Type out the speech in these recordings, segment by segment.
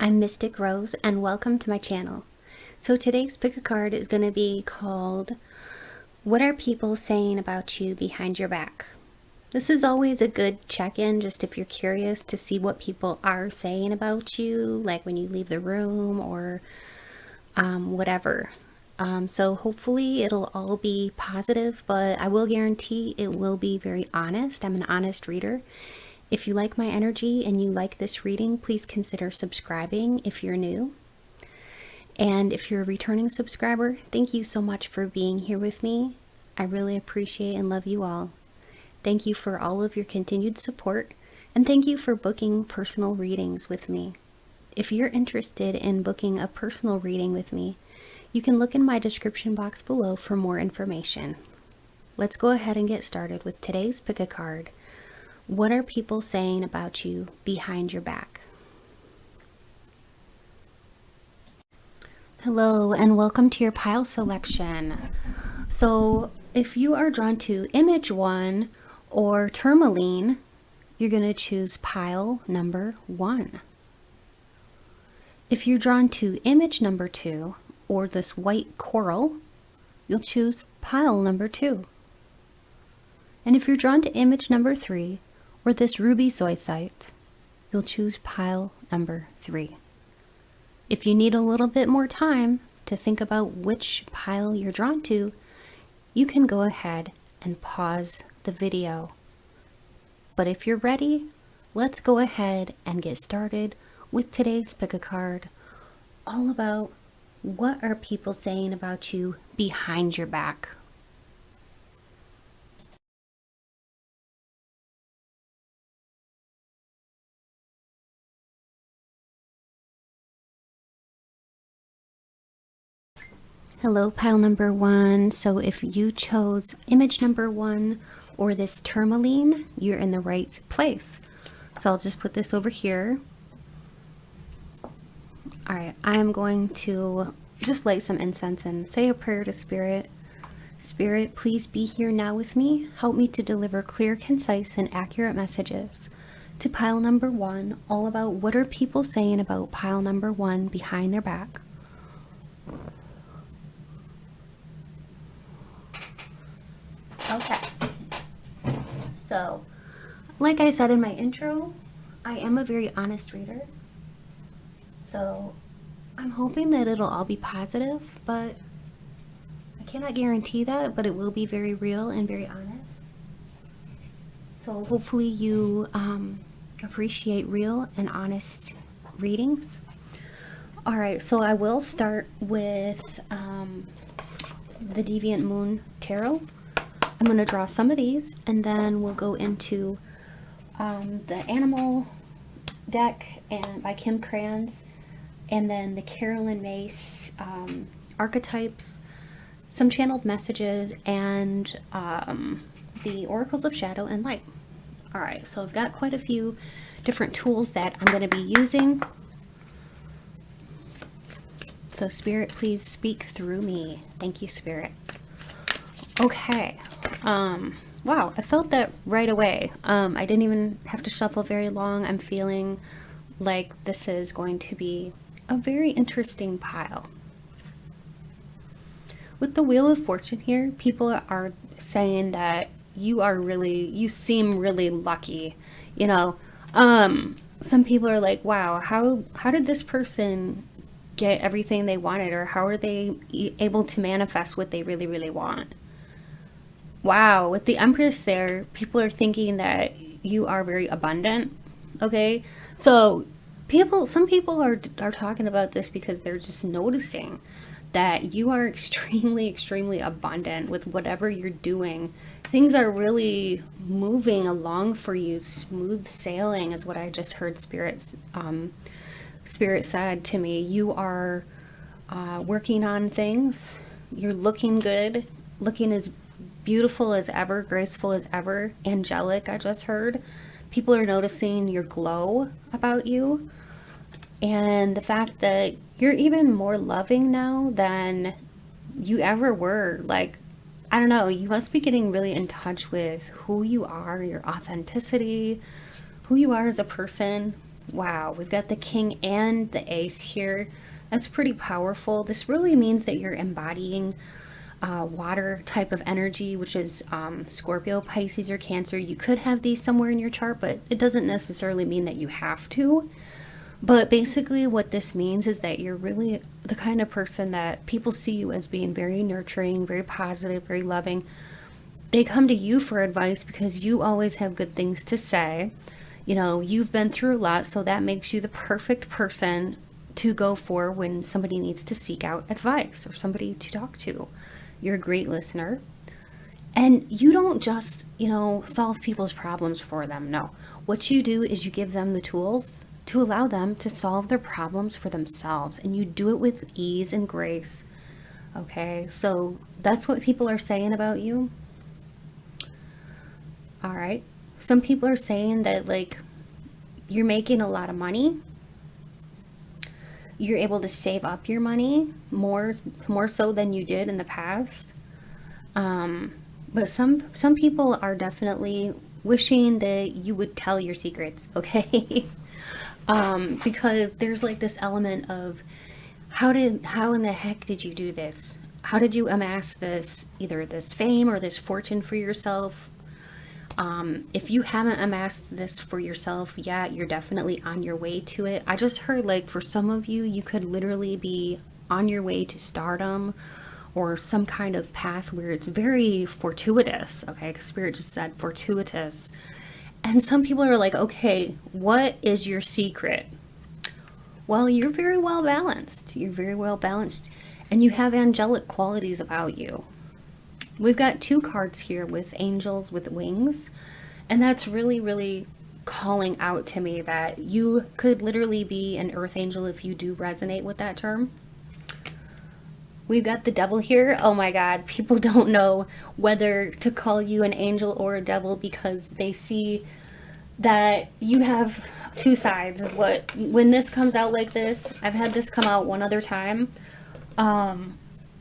I'm Mystic Rose and welcome to my channel. So today's pick a card is going to be called What Are People Saying About You Behind Your Back? This is always a good check-in, just if you're curious to see what people are saying about you, like when you leave the room or whatever. So hopefully it'll all be positive, but I will guarantee it will be very honest. I'm an honest reader. If you like my energy and you like this reading, please consider subscribing if you're new. And if you're a returning subscriber, thank you so much for being here with me. I really appreciate and love you all. Thank you for all of your continued support, and thank you for booking personal readings with me. If you're interested in booking a personal reading with me, you can look in my description box below for more information. Let's go ahead and get started with today's pick a card. What are people saying about you behind your back? Hello and welcome to your pile selection. So if you are drawn to image 1 or tourmaline, you're going to choose pile number 1. If you're drawn to image number 2 or this white coral, you'll choose pile number 2. And if you're drawn to image number 3 or this ruby zoisite, you'll choose pile number 3. If you need a little bit more time to think about which pile you're drawn to, you can go ahead and pause the video. But if you're ready, let's go ahead and get started with today's pick a card, all about what are people saying about you behind your back. Hello, pile number 1. So if you chose image number 1 or this tourmaline, you're in the right place. So I'll just put this over here. All right, I'm going to just light some incense and say a prayer to Spirit. Spirit, please be here now with me. Help me to deliver clear, concise, and accurate messages to pile number 1, all about what are people saying about pile number 1 behind their back. Okay, so like I said in my intro, I am a very honest reader, so I'm hoping that it'll all be positive, but I cannot guarantee that, but it will be very real and very honest. So hopefully you appreciate real and honest readings. All right, so I will start with the Deviant Moon Tarot. I'm going to draw some of these, and then we'll go into the Animal deck and by Kim Krans, and then the Carolyn Mace archetypes, some channeled messages, and the Oracles of Shadow and Light. All right, so I've got quite a few different tools that I'm going to be using. So Spirit, please speak through me. Thank you, Spirit. Okay. Wow, I felt that right away. I didn't even have to shuffle very long. I'm feeling like this is going to be a very interesting pile. With the Wheel of Fortune here, people are saying that you seem really lucky. You know, some people are like, wow, how did this person get everything they wanted, or how are they able to manifest what they really, really want? Wow, with the Empress there, people are thinking that you are very abundant. Okay, so some people are talking about this because they're just noticing that you are extremely, extremely abundant with whatever you're doing. Things are really moving along for you. Smooth sailing is what I just heard Spirit said to me. You are working on things. You're looking good, looking as beautiful as ever, graceful as ever, angelic, I just heard. People are noticing your glow about you, and the fact that you're even more loving now than you ever were. Like, I don't know, you must be getting really in touch with who you are, your authenticity, who you are as a person. Wow, we've got the king and the ace here. That's pretty powerful. This really means that you're embodying water type of energy, which is Scorpio, Pisces, or Cancer. You could have these somewhere in your chart, but it doesn't necessarily mean that you have to. But basically what this means is that you're really the kind of person that people see you as being very nurturing, very positive, very loving. They come to you for advice because you always have good things to say. You know, you've been through a lot, so that makes you the perfect person to go for when somebody needs to seek out advice or somebody to talk to. You're a great listener. And you don't just, you know, solve people's problems for them. No. What you do is you give them the tools to allow them to solve their problems for themselves. And you do it with ease and grace. Okay? So that's what people are saying about you. All right. Some people are saying that, like, you're making a lot of money. You're able to save up your money more so than you did in the past. But some people are definitely wishing that you would tell your secrets, okay? Because there's like this element of how in the heck did you do this? How did you amass this, either this fame or this fortune for yourself? If you haven't amassed this for yourself yet, you're definitely on your way to it. I just heard, like, for some of you, you could literally be on your way to stardom or some kind of path where it's very fortuitous. Okay, because Spirit just said fortuitous. And some people are like, okay, what is your secret? Well, you're very well balanced. You're very well balanced, and you have angelic qualities about you. We've got two cards here with angels with wings, and that's really, really calling out to me that you could literally be an earth angel if you do resonate with that term. We've got the devil here. Oh my God, people don't know whether to call you an angel or a devil because they see that you have two sides, is what, when this comes out like this, I've had this come out one other time.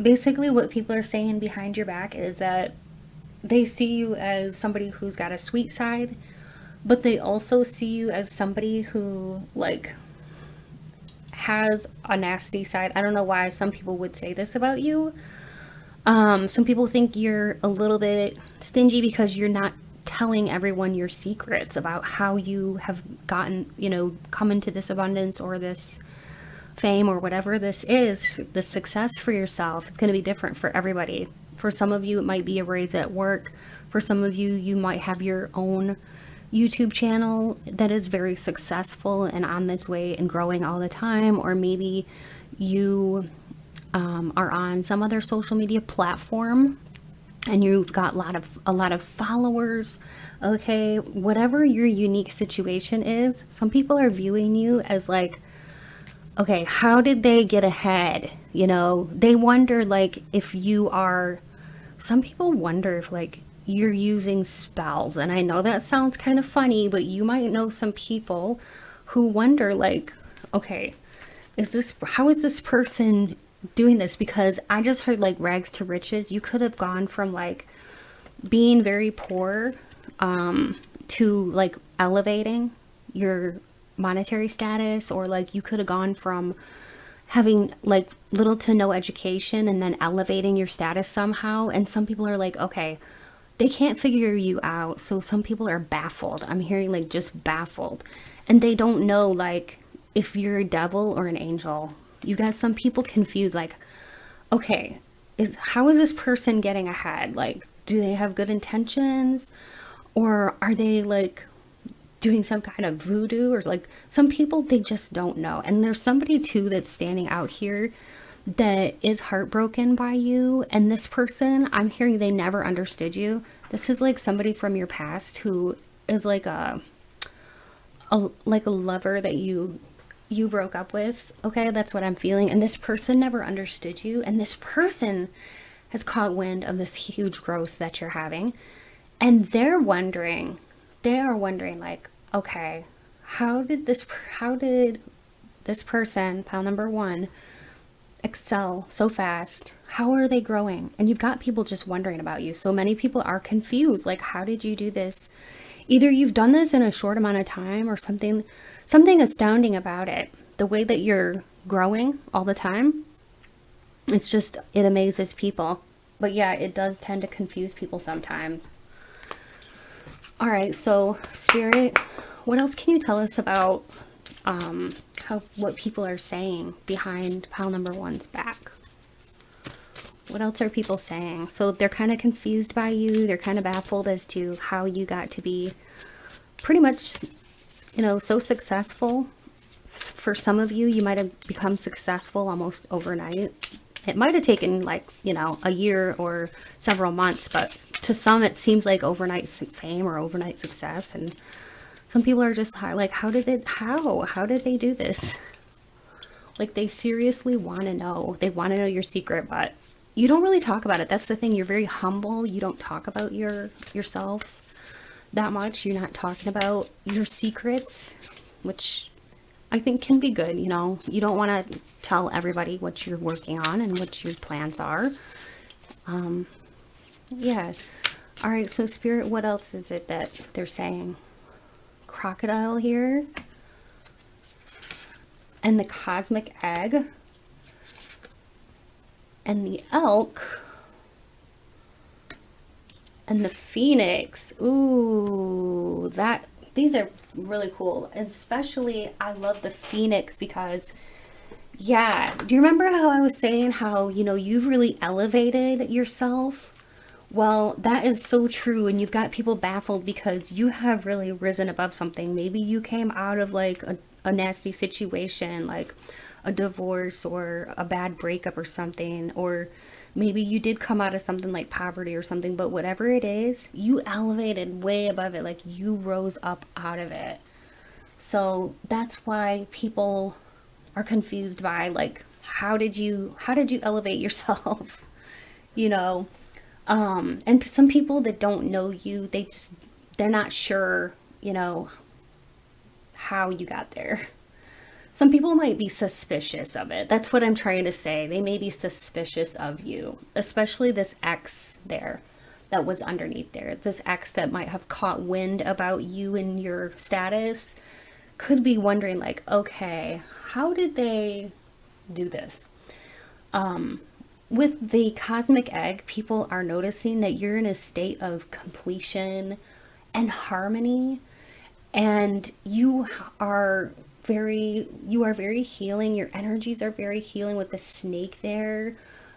Basically what people are saying behind your back is that they see you as somebody who's got a sweet side, but they also see you as somebody who, like, has a nasty side. I don't know why some people would say this about you. Some people think you're a little bit stingy because you're not telling everyone your secrets about how you have gotten, you know, come into this abundance or this fame or whatever this is, the success for yourself. It's going to be different for everybody. For some of you, it might be a raise at work. For some of you, you might have your own YouTube channel that is very successful and on this way and growing all the time. Or maybe you are on some other social media platform and you've got a lot of followers. Okay, whatever your unique situation is, some people are viewing you as like, okay, how did they get ahead? You know, they wonder, like, if you are, some people wonder if, like, you're using spells. And I know that sounds kind of funny, but you might know some people who wonder, like, okay, how is this person doing this? Because I just heard, like, rags to riches. You could have gone from, like, being very poor to, like, elevating your monetary status, or like you could have gone from having like little to no education and then elevating your status somehow. And some people are like, okay, they can't figure you out, so some people are baffled. I'm hearing like just baffled, and they don't know like if you're a devil or an angel. You got some people confused, like, okay, how is this person getting ahead? Like, do they have good intentions, or are they like doing some kind of voodoo? Or like, some people, they just don't know. And there's somebody too that's standing out here that is heartbroken by you, and this person, I'm hearing they never understood you. This is like somebody from your past who is like a lover that you broke up with. Okay, that's what I'm feeling. And this person never understood you, and this person has caught wind of this huge growth that you're having, and they are wondering like, okay, how did this person, pile number one, excel so fast? How are they growing? And you've got people just wondering about you. So many people are confused, like, how did you do this Either you've done this in a short amount of time or something astounding about it. The way that you're growing all the time, it amazes people. But yeah, it does tend to confuse people sometimes. All right, so Spirit, what else can you tell us about what people are saying behind pile number one's back? What else are people saying? So they're kind of confused by you. They're kind of baffled as to how you got to be pretty much, so successful. For some of you, you might have become successful almost overnight. It might have taken like, a year or several months, but to some it seems like overnight fame or overnight success. And some people are just like, how did they do this? Like, they seriously want to know. They want to know your secret, but you don't really talk about it. That's the thing. You're very humble. You don't talk about yourself that much. You're not talking about your secrets, which I think can be good. You don't want to tell everybody what you're working on and what your plans are. Yeah. All right. So Spirit, what else is it that they're saying? Crocodile here. And the cosmic egg. And the elk. And the phoenix. Ooh, these are really cool. Especially, I love the phoenix because, yeah. Do you remember how I was saying how, you've really elevated yourself? Well, that is so true. And you've got people baffled because you have really risen above something. Maybe you came out of like a nasty situation, like a divorce or a bad breakup or something, or maybe you did come out of something like poverty or something, but whatever it is, you elevated way above it, like you rose up out of it. So that's why people are confused by like, how did you elevate yourself? And some people that don't know you, they're not sure, how you got there. Some people might be suspicious of it. That's what I'm trying to say. They may be suspicious of you, especially this X there that was underneath there. This X that might have caught wind about you and your status could be wondering like, okay, how did they do this? With the cosmic egg, people are noticing that you're in a state of completion and harmony, and you are very healing. Your energies are very healing with the snake there.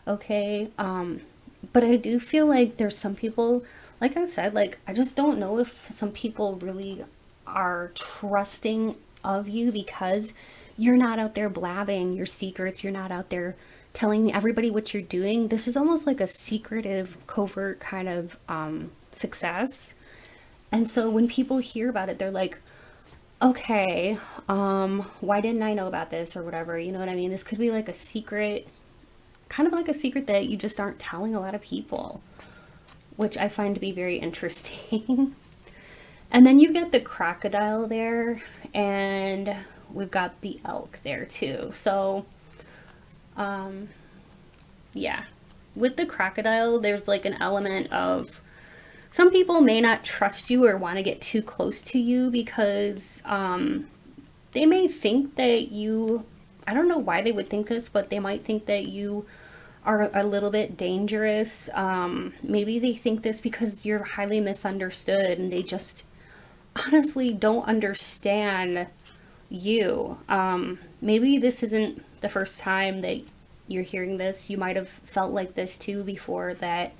Okay. But I do feel like there's some people, like I said, like, I just don't know if some people really are trusting of you because you're not out there blabbing your secrets. You're not out there telling everybody what you're doing. This is almost like a secretive, covert kind of success. And so when people hear about it, they're like, okay, why didn't I know about this or whatever? You know what I mean? This could be like a secret, kind of like a secret that you just aren't telling a lot of people, which I find to be very interesting. And then you've got the crocodile there, and we've got the elk there too. So, yeah, with the crocodile, there's like an element of some people may not trust you or want to get too close to you because they may think that I don't know why they would think this, but they might think that you are a little bit dangerous. Maybe they think this because you're highly misunderstood and they just honestly don't understand you. Maybe this isn't the first time that you're hearing this. You might have felt like this too before, that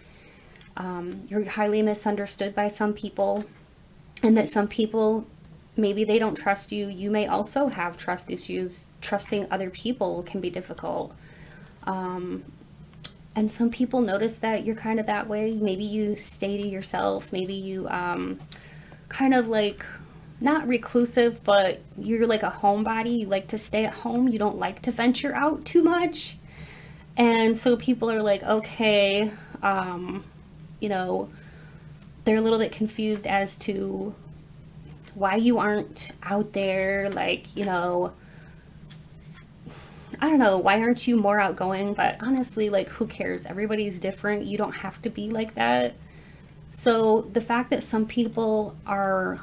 you're highly misunderstood by some people, and that some people, maybe they don't trust you. You may also have trust issues. Trusting other people can be difficult. And some people notice that you're kind of that way. Maybe you stay to yourself. Maybe you kind of like, not reclusive, but you're like a homebody. You like to stay at home. You don't like to venture out too much. And so people are like, okay, they're a little bit confused as to why you aren't out there, like, I don't know, why aren't you more outgoing? But honestly, like, who cares? Everybody's different. You don't have to be like that. So the fact that some people are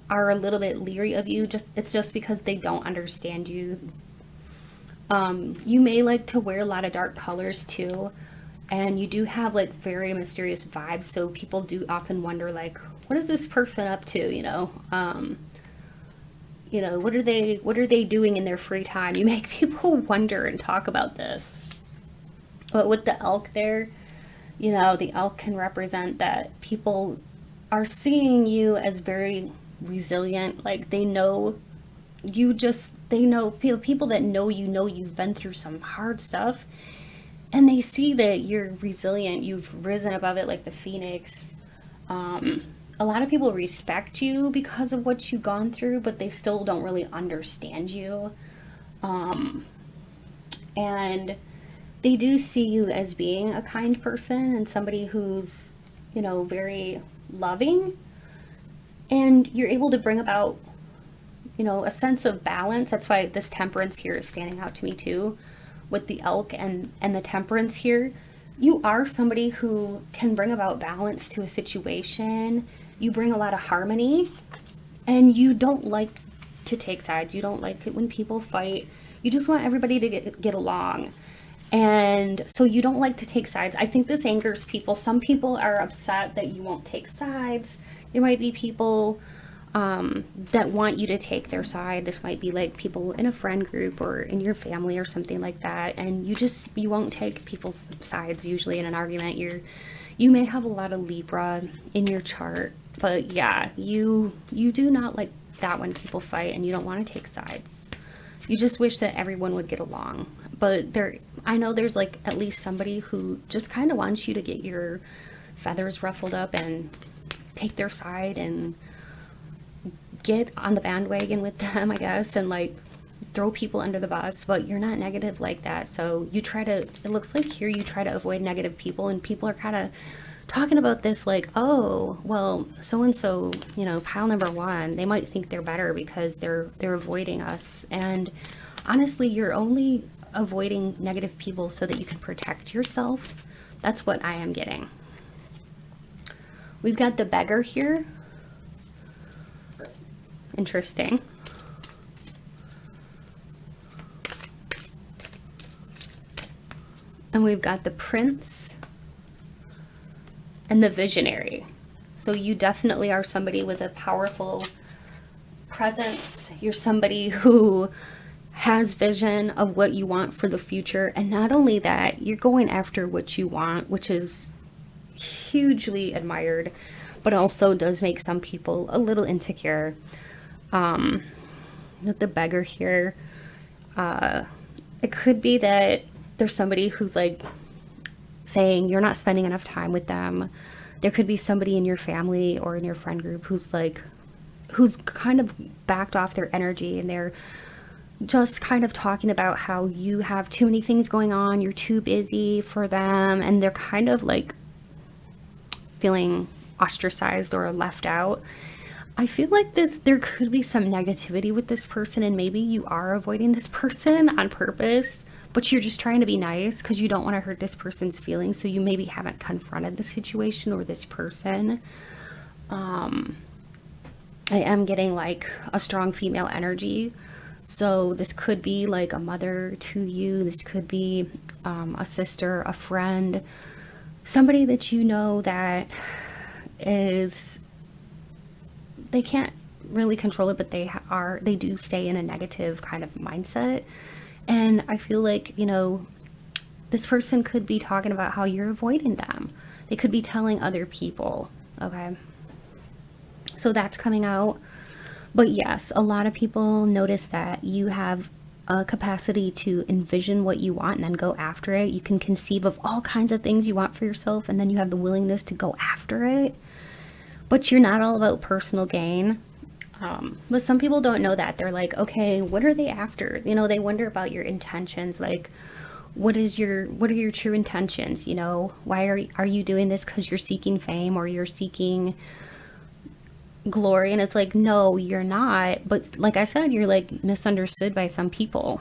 a little bit leery of you, it's just because they don't understand you. You may like to wear a lot of dark colors too, and you do have like very mysterious vibes, so people do often wonder like, what is this person up to, what are they doing in their free time? You make people wonder and talk about this. But with the elk there, the elk can represent that people are seeing you as very resilient. Like they know people that know you've been through some hard stuff, and they see that you're resilient, you've risen above it like the phoenix. A lot of people respect you because of what you've gone through, but they still don't really understand you. And they do see you as being a kind person and somebody who's, very loving. And you're able to bring about, a sense of balance. That's why this temperance here is standing out to me too, with the elk and the temperance here. You are somebody who can bring about balance to a situation. You bring a lot of harmony, and you don't like to take sides. You don't like it when people fight. You just want everybody to get along. And so you don't like to take sides. I think this angers people. Some people are upset that you won't take sides. There might be people that want you to take their side. This might be like people in a friend group or in your family or something like that. And you won't take people's sides usually in an argument. You may have a lot of Libra in your chart, but yeah, you do not like that when people fight, and you don't want to take sides. You just wish that everyone would get along. But I know there's like at least somebody who just kind of wants you to get your feathers ruffled up and take their side and get on the bandwagon with them, I guess, and like throw people under the bus. But you're not negative like that. So it looks like here you try to avoid negative people, and people are kind of talking about this like, oh, well, so-and-so, pile number one, they might think they're better because they're avoiding us. And honestly, you're only avoiding negative people so that you can protect yourself. That's what I am getting. We've got the beggar here. Interesting. And we've got the prince and the visionary. So you definitely are somebody with a powerful presence. You're somebody who has vision of what you want for the future. And not only that, you're going after what you want, which is hugely admired, but also does make some people a little insecure. With the beggar here, it could be that there's somebody who's like saying you're not spending enough time with them. There could be somebody in your family or in your friend group who's kind of backed off their energy, and they're just kind of talking about how you have too many things going on, you're too busy for them, and they're kind of like feeling ostracized or left out. I feel like there could be some negativity with this person, and maybe you are avoiding this person on purpose, but you're just trying to be nice because you don't want to hurt this person's feelings, so you maybe haven't confronted the situation or this person. I am getting like a strong female energy. So this could be like a mother to you. This could be a sister, a friend, somebody that you know that they can't really control it, but they do stay in a negative kind of mindset. And I feel like, this person could be talking about how you're avoiding them. They could be telling other people, okay? So that's coming out. But yes, a lot of people notice that you have a capacity to envision what you want and then go after it. You can conceive of all kinds of things you want for yourself, and then you have the willingness to go after it. But you're not all about personal gain. But some people don't know that. They're like, okay, what are they after? They wonder about your intentions. Like, what are your true intentions? Why are you doing this? Because you're seeking fame or you're seeking glory? And it's like, no, you're not. But like I said, you're like misunderstood by some people.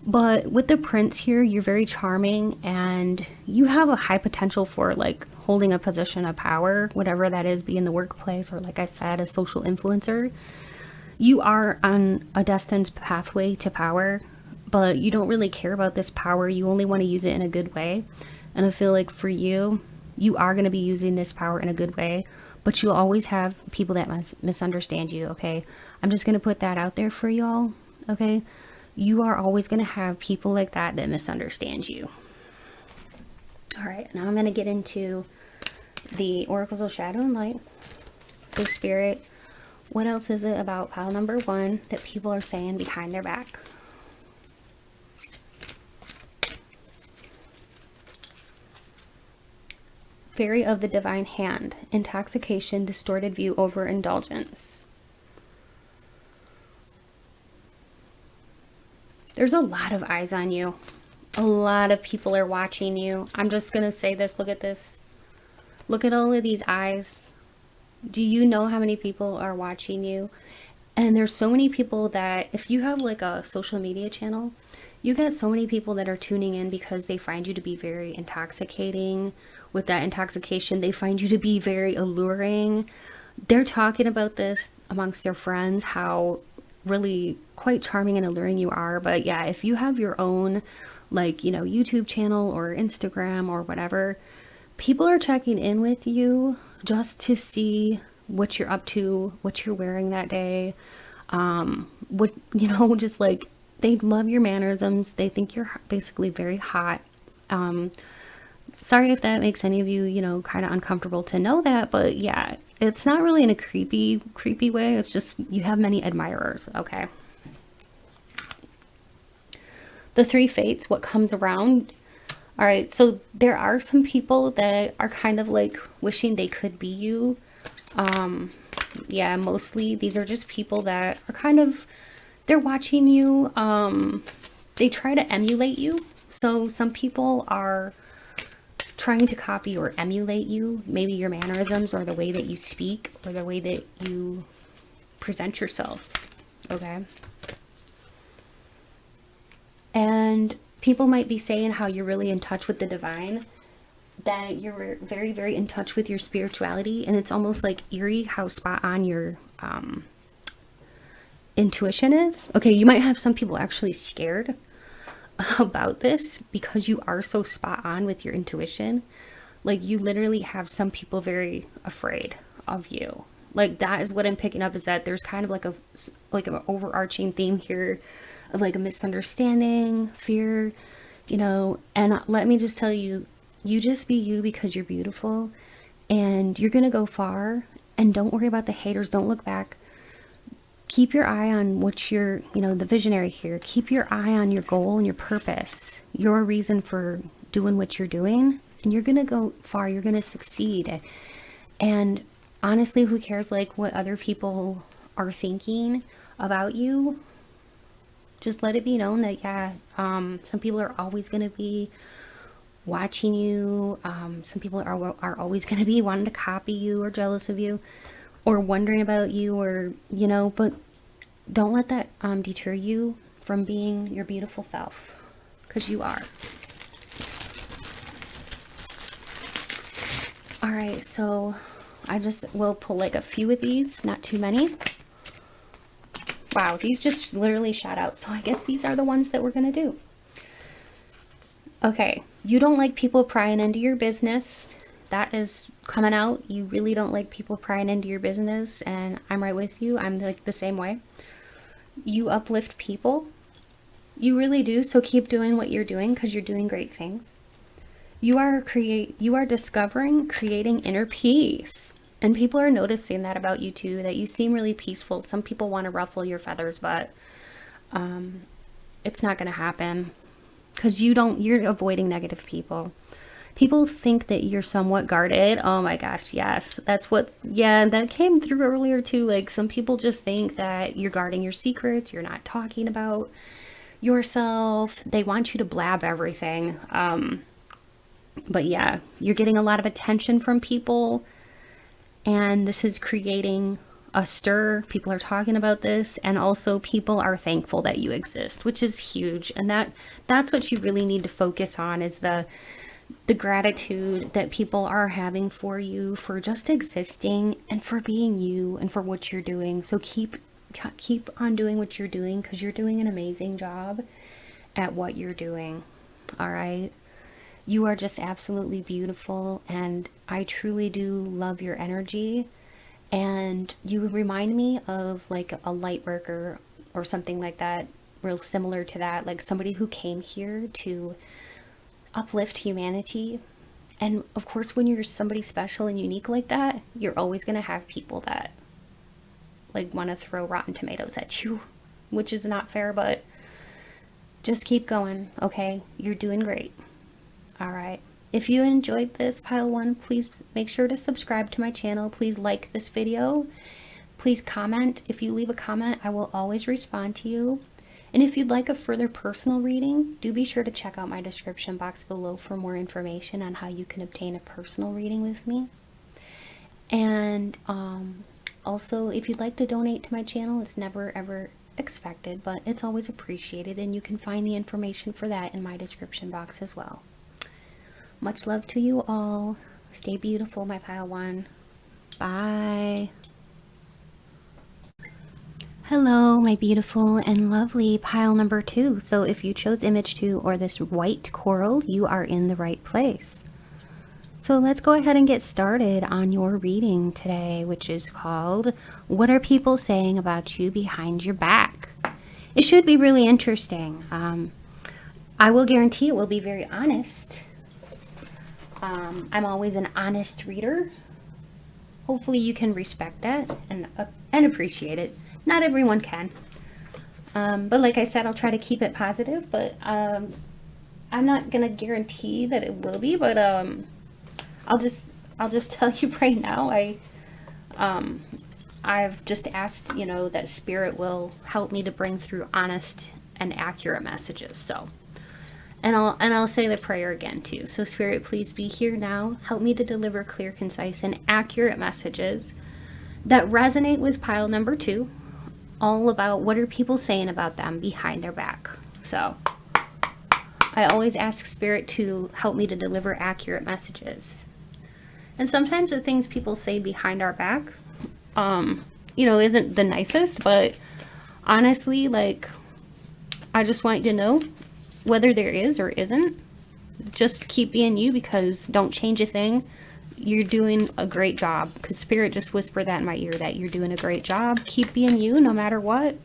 But with the prince here, you're very charming and you have a high potential for like holding a position of power, whatever that is, be in the workplace or, like I said, a social influencer. You are on a destined pathway to power, but you don't really care about this power. You only want to use it in a good way. And I feel like for you, you are going to be using this power in a good way, but you'll always have people that misunderstand you, okay? I'm just going to put that out there for y'all, okay? You are always going to have people like that that misunderstand you. All right, now I'm going to get into the Oracles of Shadow and Light. So Spirit, what else is it about pile number 1 that people are saying behind their back? Fairy of the Divine Hand, intoxication, distorted view, overindulgence. There's a lot of eyes on you. A lot of people are watching you. I'm just going to say this. Look at this. Look at all of these eyes. Do you know how many people are watching you? And there's so many people that if you have like a social media channel, you get so many people that are tuning in because they find you to be very intoxicating. With that intoxication, they find you to be very alluring. They're talking about this amongst their friends, how really quite charming and alluring you are. But yeah, if you have your own, like, you know, YouTube channel or Instagram or whatever, people are checking in with you just to see what you're up to, what you're wearing that day. What, you know, just like, they love your mannerisms. They think you're basically very hot. Sorry if that makes any of you, you know, kind of uncomfortable to know that, but yeah, it's not really in a creepy way. It's just you have many admirers, okay? The 3 fates, what comes around. All right, so there are some people that are kind of like wishing they could be you. Yeah, mostly these are just people that are kind of, they're watching you. They try to emulate you. So some people are trying to copy or emulate you, maybe your mannerisms or the way that you speak or the way that you present yourself, okay? And people might be saying how you're really in touch with the divine, that you're very, very in touch with your spirituality, and it's almost like eerie how spot on your intuition is. Okay, you might have some people actually scared about this because you are so spot on with your intuition. Like, you literally have some people very afraid of you. Like, that is what I'm picking up, is that there's kind of like an overarching theme here of like a misunderstanding, fear, you know. And let me just tell you, you just be you because you're beautiful and you're gonna go far. And don't worry about the haters. Don't look back. Keep your eye on what you're, you know, the visionary here. Keep your eye on your goal and your purpose, your reason for doing what you're doing, and you're gonna go far. You're gonna succeed. And honestly, who cares like what other people are thinking about you? Just let it be known that, yeah, some people are always gonna be watching you. Some people are always gonna be wanting to copy you or jealous of you, or wondering about you, or, you know, but don't let that deter you from being your beautiful self, because you are. All right, so I just will pull like a few of these, not too many. Wow, these just literally shot out, so I guess these are the ones that we're gonna do. Okay, you don't like people prying into your business. That is coming out. You really don't like people prying into your business, and I'm right with you. I'm like the same way. You uplift people. You really do, so keep doing what you're doing because you're doing great things. You are discovering, creating inner peace. And people are noticing that about you too, that you seem really peaceful. Some people want to ruffle your feathers, but it's not going to happen because you're avoiding negative people. People think that you're somewhat guarded. Oh my gosh, yes. That came through earlier too. Like, some people just think that you're guarding your secrets. You're not talking about yourself. They want you to blab everything. But yeah, you're getting a lot of attention from people. And this is creating a stir. People are talking about this, and also people are thankful that you exist, which is huge. And that's what you really need to focus on, is the gratitude that people are having for you, for just existing and for being you and for what you're doing. So keep on doing what you're doing, because you're doing an amazing job at what you're doing. All right. You are just absolutely beautiful, and I truly do love your energy. And you remind me of like a light worker or something like that, real similar to that, like somebody who came here to uplift humanity. And of course, when you're somebody special and unique like that, you're always going to have people that like want to throw rotten tomatoes at you, which is not fair, but just keep going. Okay, you're doing great. All right. If you enjoyed this, Pile 1, please make sure to subscribe to my channel. Please like this video. Please comment. If you leave a comment, I will always respond to you. And if you'd like a further personal reading, do be sure to check out my description box below for more information on how you can obtain a personal reading with me. And also, if you'd like to donate to my channel, it's never ever expected, but it's always appreciated, and you can find the information for that in my description box as well. Much love to you all. Stay beautiful, my Pile 1. Bye. Hello, my beautiful and lovely Pile number 2. So if you chose image 2 or this white coral, you are in the right place. So let's go ahead and get started on your reading today, which is called, What Are People Saying About You Behind Your Back? It should be really interesting. I will guarantee it will be very honest. I'm always an honest reader. Hopefully you can respect that and appreciate it. Not everyone can. But like I said, I'll try to keep it positive, but I'm not going to guarantee that it will be, but I'll just tell you right now, I've just asked, you know, that Spirit will help me to bring through honest and accurate messages. So, and I'll say the prayer again too. So Spirit, please be here now. Help me to deliver clear, concise, and accurate messages that resonate with Pile number 2, all about what are people saying about them behind their back. So I always ask Spirit to help me to deliver accurate messages. And sometimes the things people say behind our back, you know, isn't the nicest, but honestly, like, I just want you to know, whether there is or isn't, just keep being you, because don't change a thing. You're doing a great job, because Spirit just whispered that in my ear, that you're doing a great job. Keep being you no matter what.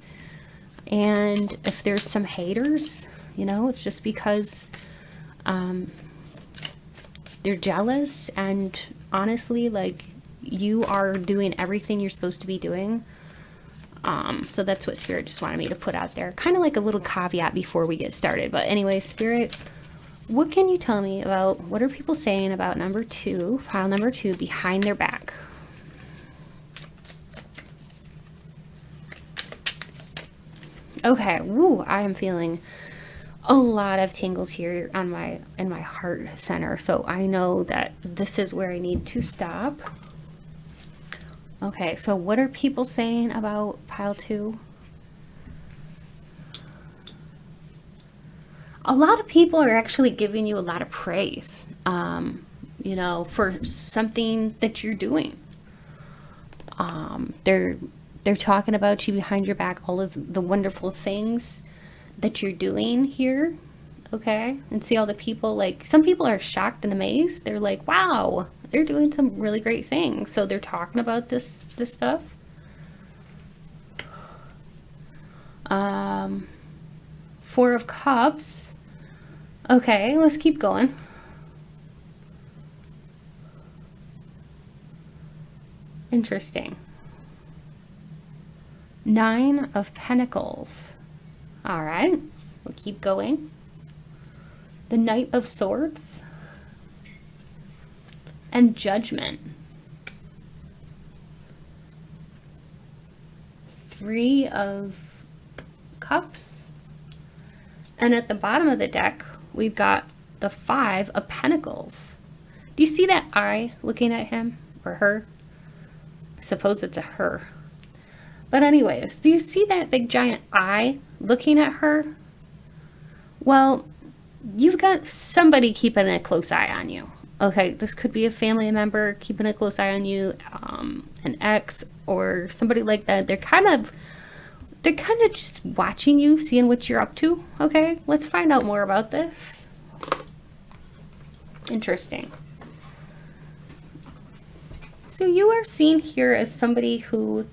And if there's some haters, you know, it's just because they're jealous, and honestly, like, you are doing everything you're supposed to be doing. So that's what Spirit just wanted me to put out there, kind of like a little caveat before we get started. But anyway, Spirit, what can you tell me about what are people saying about number 2, Pile number 2, behind their back? Okay, woo, I am feeling a lot of tingles here on in my heart center. So I know that this is where I need to stop. Okay, so what are people saying about Pile 2? A lot of people are actually giving you a lot of praise, you know, for something that you're doing. They're talking about you behind your back, all of the wonderful things that you're doing here. Okay, and see all the people, like, some people are shocked and amazed. They're like, wow, they're doing some really great things. So they're talking about this stuff. Four of Cups. Okay, let's keep going. Interesting. 9 of Pentacles. All right, we'll keep going. The Knight of Swords and Judgment. 3 of Cups. And at the bottom of the deck, we've got the 5 of Pentacles. Do you see that eye looking at him or her? I suppose it's a her. But anyways, do you see that big giant eye looking at her? Well, you've got somebody keeping a close eye on you. Okay, this could be a family member keeping a close eye on you, an ex or somebody like that. They're kind of just watching you, seeing what you're up to. Okay, let's find out more about this. Interesting. So you are seen here as somebody who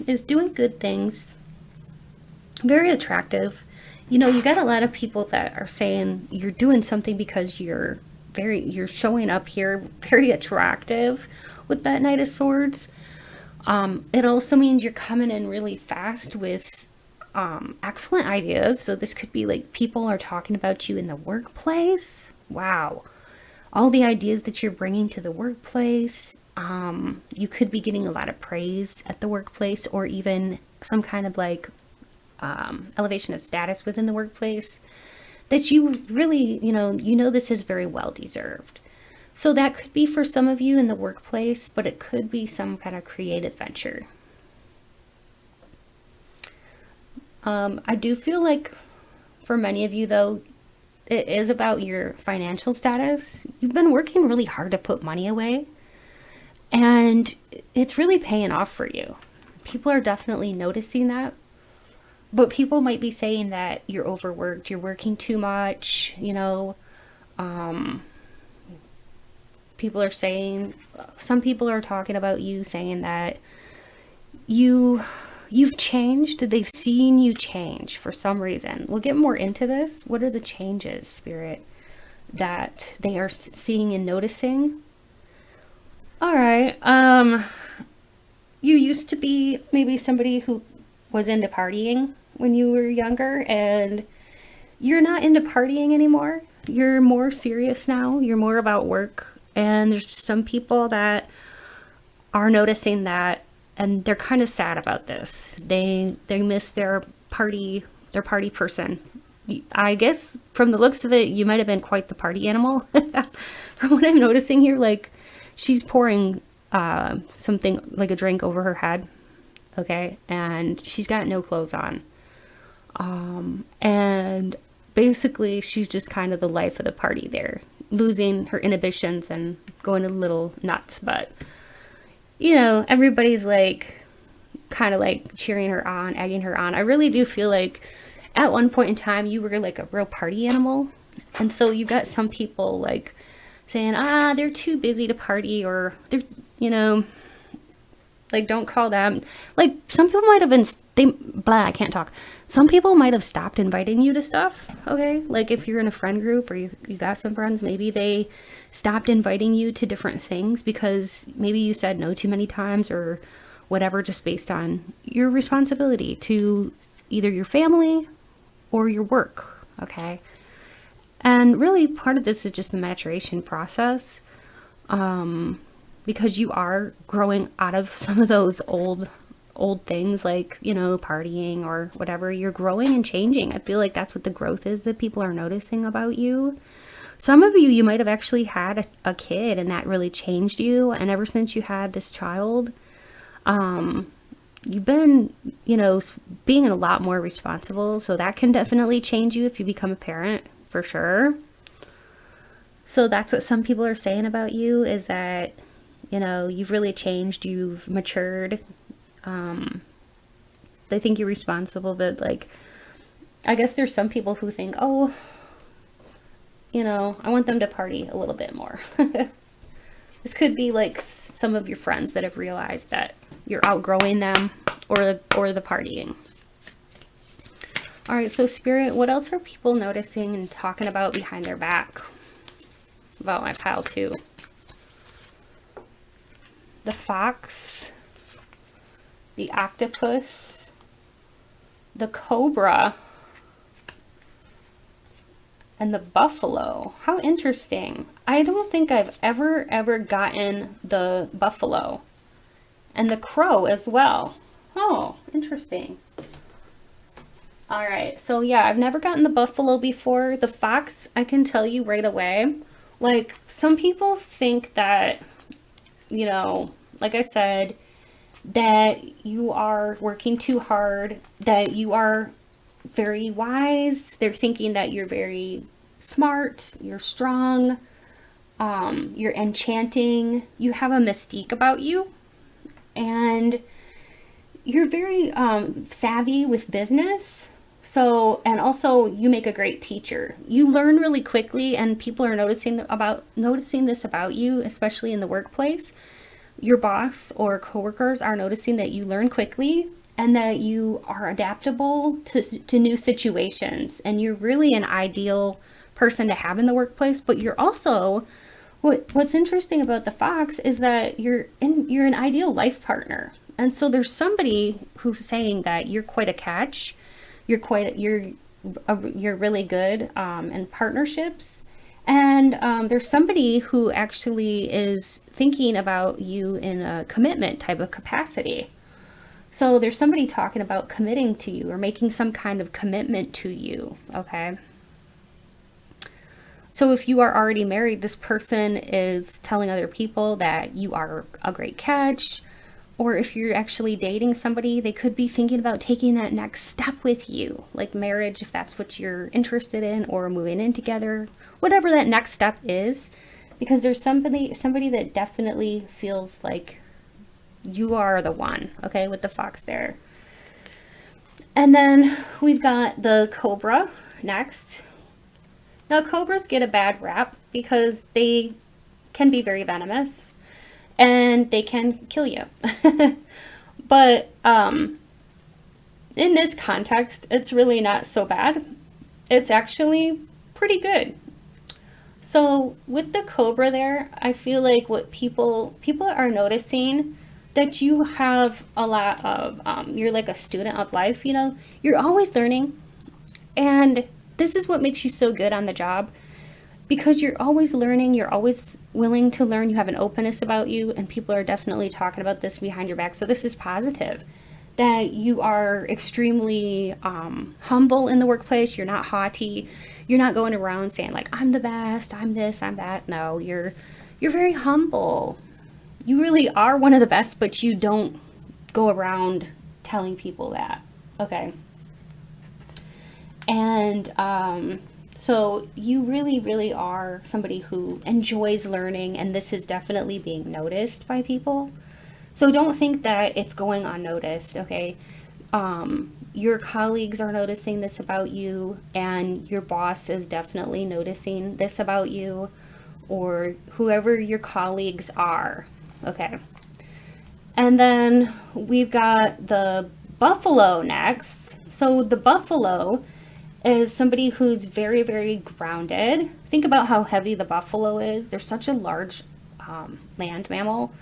is doing good things, very attractive. You know, you got a lot of people that are saying you're doing something because you're showing up here very attractive with that Knight of Swords. It also means you're coming in really fast with excellent ideas. So this could be like people are talking about you in the workplace. Wow. All the ideas that you're bringing to the workplace. You could be getting a lot of praise at the workplace, or even some kind of like elevation of status within the workplace that you really, you know this is very well deserved. So that could be for some of you in the workplace, but it could be some kind of creative venture. I do feel like for many of you though, it is about your financial status. You've been working really hard to put money away, and it's really paying off for you. People are definitely noticing that. But people might be saying that you're overworked, you're working too much, you know. People are saying, some people are talking about you, saying that you've changed. They've seen you change for some reason. We'll get more into this. What are the changes, Spirit, that they are seeing and noticing? All right. You used to be maybe somebody who was into partying when you were younger, and you're not into partying anymore. You're more serious now. You're more about work. And there's some people that are noticing that, and they're kind of sad about this. They miss their party person. I guess from the looks of it, you might have been quite the party animal. From what I'm noticing here, like she's pouring something like a drink over her head. Okay, and she's got no clothes on. And basically she's just kind of the life of the party there, losing her inhibitions and going a little nuts. But, you know, everybody's like, kind of like cheering her on, egging her on. I really do feel like at one point in time, you were like a real party animal. And so you got some people like saying, they're too busy to party, or they're, you know, like, don't call them. Like, some people might have been, I can't talk. Some people might have stopped inviting you to stuff, okay? Like, if you're in a friend group or you got some friends, maybe they stopped inviting you to different things because maybe you said no too many times or whatever, just based on your responsibility to either your family or your work, okay? And really, part of this is just the maturation process. Because you are growing out of some of those old things, like, you know, partying or whatever. You're growing and changing. I feel like that's what the growth is that people are noticing about you. Some of you might have actually had a kid, and that really changed you. And ever since you had this child, you've been, you know, being a lot more responsible. So that can definitely change you if you become a parent, for sure. So that's what some people are saying about you, is that, you know, you've really changed, you've matured. They think you're responsible, but like, I guess there's some people who think, oh, you know, I want them to party a little bit more. This could be like some of your friends that have realized that you're outgrowing them, or the partying. All right, so Spirit, what else are people noticing and talking about behind their back about my pile two? The fox, the octopus, the cobra, and the buffalo. How interesting. I don't think I've ever gotten the buffalo, and the crow as well. Oh, interesting. All right, so yeah, I've never gotten the buffalo before. The fox, I can tell you right away. Like, some people think that, you know, like I said, that you are working too hard, that you are very wise. They're thinking that you're very smart, you're strong, you're enchanting, you have a mystique about you, and you're very savvy with business. So, and also you make a great teacher. You learn really quickly, and people are noticing this about you, especially in the workplace. Your boss or coworkers are noticing that you learn quickly and that you are adaptable to new situations, and you're really an ideal person to have in the workplace. But you're also, what's interesting about the fox is that you're an ideal life partner. And so there's somebody who's saying that you're quite a catch. You're really good in partnerships. And there's somebody who actually is thinking about you in a commitment type of capacity. So there's somebody talking about committing to you or making some kind of commitment to you, okay? So if you are already married, this person is telling other people that you are a great catch. Or if you're actually dating somebody, they could be thinking about taking that next step with you, like marriage, if that's what you're interested in, or moving in together, whatever that next step is, because there's somebody that definitely feels like you are the one, okay, with the fox there. And then we've got the cobra next. Now, cobras get a bad rap because they can be very venomous and they can kill you. But in this context, it's really not so bad. It's actually pretty good. So with the cobra there, I feel like what people are noticing that you have a lot of, you're like a student of life, you know, you're always learning. And this is what makes you so good on the job, because you're always learning, you're always willing to learn, you have an openness about you, and people are definitely talking about this behind your back. So this is positive, that you are extremely humble in the workplace. You're not haughty. You're not going around saying like, I'm the best, I'm this, I'm that. No, you're very humble. You really are one of the best, but you don't go around telling people that, okay? And so you really, really are somebody who enjoys learning, and this is definitely being noticed by people. So don't think that it's going unnoticed, okay? Your colleagues are noticing this about you, and your boss is definitely noticing this about you, or whoever your colleagues are, okay? And then we've got the buffalo next. So the buffalo is somebody who's very, very grounded. Think about how heavy the buffalo is. They're such a large land mammal.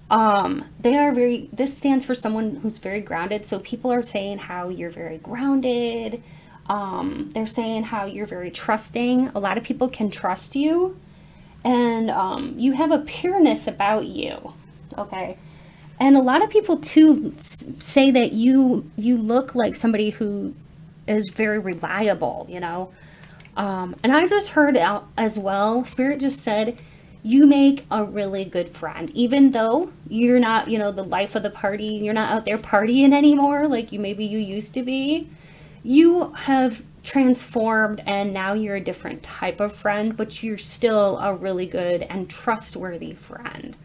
This stands for someone who's very grounded. So people are saying how you're very grounded. They're saying how you're very trusting. A lot of people can trust you. And you have a pureness about you, okay? And a lot of people too say that you look like somebody who is very reliable, you know. And I just heard out as well, Spirit just said, you make a really good friend, even though you're not, you know, the life of the party, you're not out there partying anymore like you used to be. You have transformed, and now you're a different type of friend, but you're still a really good and trustworthy friend.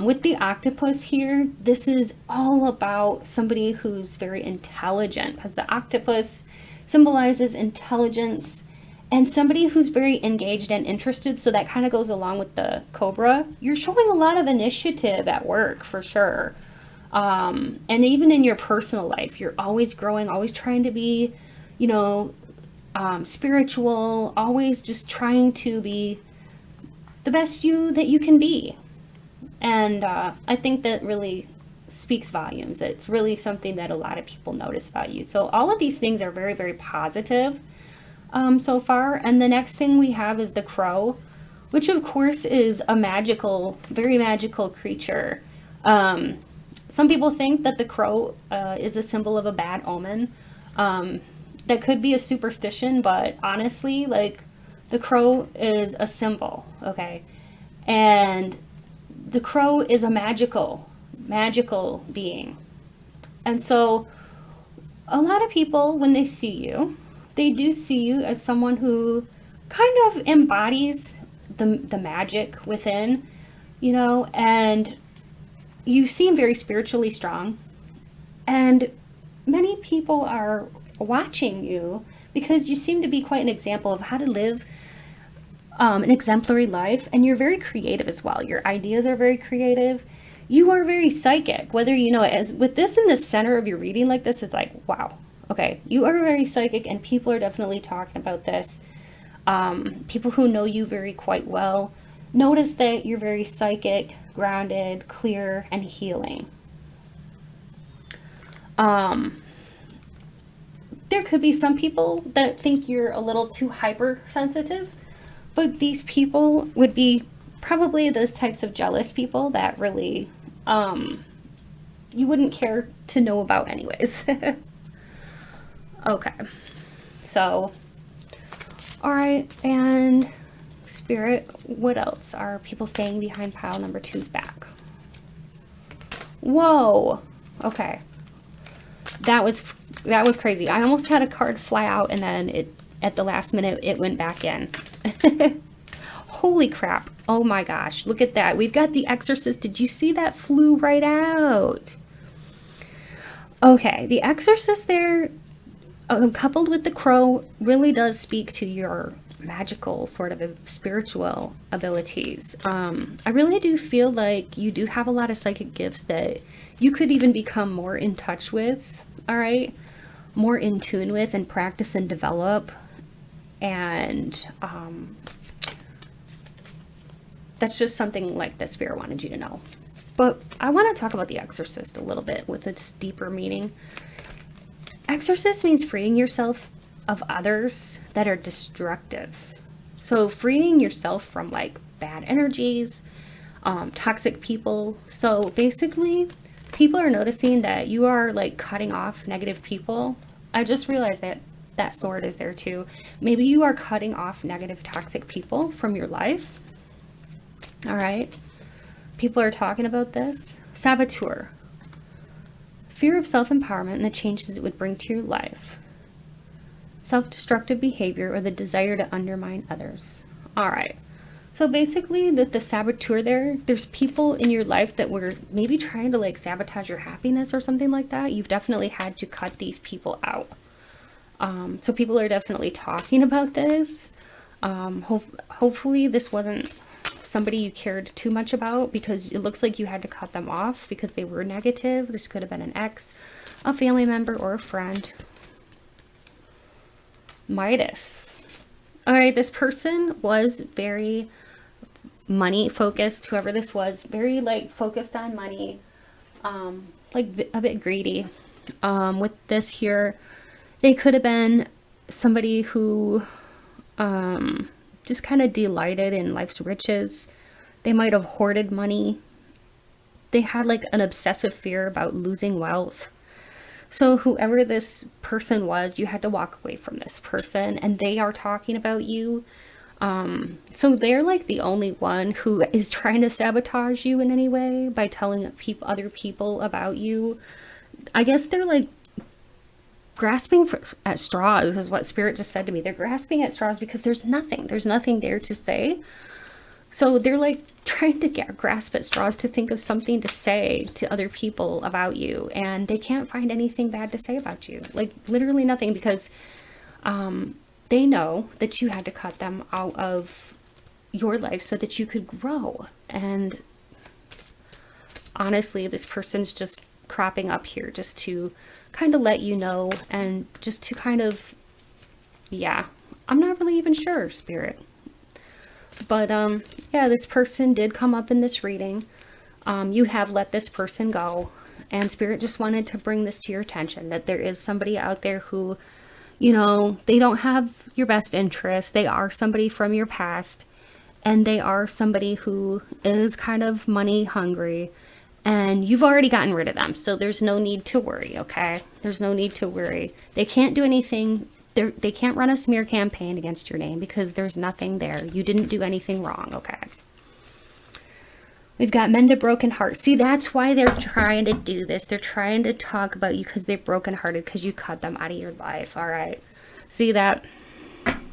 With the octopus here, this is all about somebody who's very intelligent, because the octopus symbolizes intelligence and somebody who's very engaged and interested. So that kind of goes along with the cobra. You're showing a lot of initiative at work for sure. And even in your personal life, you're always growing, always trying to be, you know, spiritual, always just trying to be the best you that you can be. And I think that really speaks volumes. It's really something that a lot of people notice about you. So all of these things are very, very positive so far. And the next thing we have is the crow, which of course is a magical, very magical creature. Some people think that the crow is a symbol of a bad omen. That could be a superstition, but honestly, like, the crow is a symbol, okay? And the crow is a magical. magical being. And so a lot of people, when they see you, they do see you as someone who kind of embodies the magic within, you know, and you seem very spiritually strong. And many people are watching you because you seem to be quite an example of how to live an exemplary life. And you're very creative as well. Your ideas are very creative. You are very psychic, whether you know it. As with this in the center of your reading like this, it's like, wow, okay, you are very psychic, and people are definitely talking about this. People who know you very quite well notice that you're very psychic, grounded, clear, and healing. There could be some people that think you're a little too hypersensitive, but these people would be probably those types of jealous people that really you wouldn't care to know about anyways. Okay, so all right, and Spirit, what else are people saying behind pile number 2's back? Whoa, okay, that was crazy. I almost had a card fly out, and then it at the last minute it went back in. Holy crap. Oh my gosh, look at that. We've got the Exorcist. Did you see that? Flew right out. Okay, the Exorcist there, coupled with the Crow, really does speak to your magical sort of spiritual abilities. I really do feel like you do have a lot of psychic gifts that you could even become more in touch with, all right? More in tune with and practice and develop. And that's just something like the Spirit wanted you to know. But I want to talk about the Exorcist a little bit with its deeper meaning. Exorcist means freeing yourself of others that are destructive. So freeing yourself from like bad energies, toxic people. So basically, people are noticing that you are like cutting off negative people. I just realized that that sword is there too. Maybe you are cutting off negative, toxic people from your life. All right. People are talking about this. Saboteur. Fear of self-empowerment and the changes it would bring to your life. Self-destructive behavior or the desire to undermine others. All right. So basically the saboteur there's people in your life that were maybe trying to like sabotage your happiness or something like that. You've definitely had to cut these people out. So people are definitely talking about this. Hopefully this wasn't somebody you cared too much about, because it looks like you had to cut them off because they were negative. This could have been an ex, a family member, or a friend. Midas. All right, this person was very money focused. Whoever this was, very like focused on money, like a bit greedy. With this here, they could have been somebody who just kind of delighted in life's riches. They might have hoarded money. They had like an obsessive fear about losing wealth. So whoever this person was, you had to walk away from this person, and they are talking about you. So they're like the only one who is trying to sabotage you in any way by telling other people about you. I guess they're like grasping at straws, is what Spirit just said to me. They're grasping at straws because there's nothing there to say. So they're like trying to grasp at straws to think of something to say to other people about you, and they can't find anything bad to say about you, like literally nothing, because they know that you had to cut them out of your life so that you could grow. And honestly, this person's just cropping up here just to kind of let you know, and just to kind of, yeah, I'm not really even sure, Spirit. But yeah, this person did come up in this reading. You have let this person go, and Spirit just wanted to bring this to your attention, that there is somebody out there who, you know, they don't have your best interest. They are somebody from your past, and they are somebody who is kind of money hungry, and you've already gotten rid of them. So there's no need to worry, okay? There's no need to worry. They can't do anything. They can't run a smear campaign against your name because there's nothing there. You didn't do anything wrong, okay? We've got mend a broken heart. See, that's why they're trying to do this. They're trying to talk about you because they're brokenhearted because you cut them out of your life. All right. See that?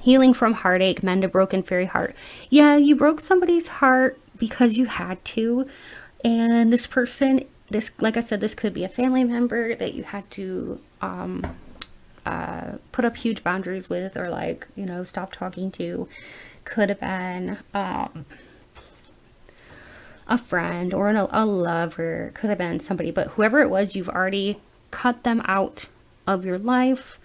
Healing from heartache, mend a broken fairy heart. Yeah, you broke somebody's heart because you had to. And this person, like I said, this could be a family member that you had to put up huge boundaries with, or like, you know, stop talking to. Could have been a friend or a lover. Could have been somebody, but whoever it was, you've already cut them out of your life.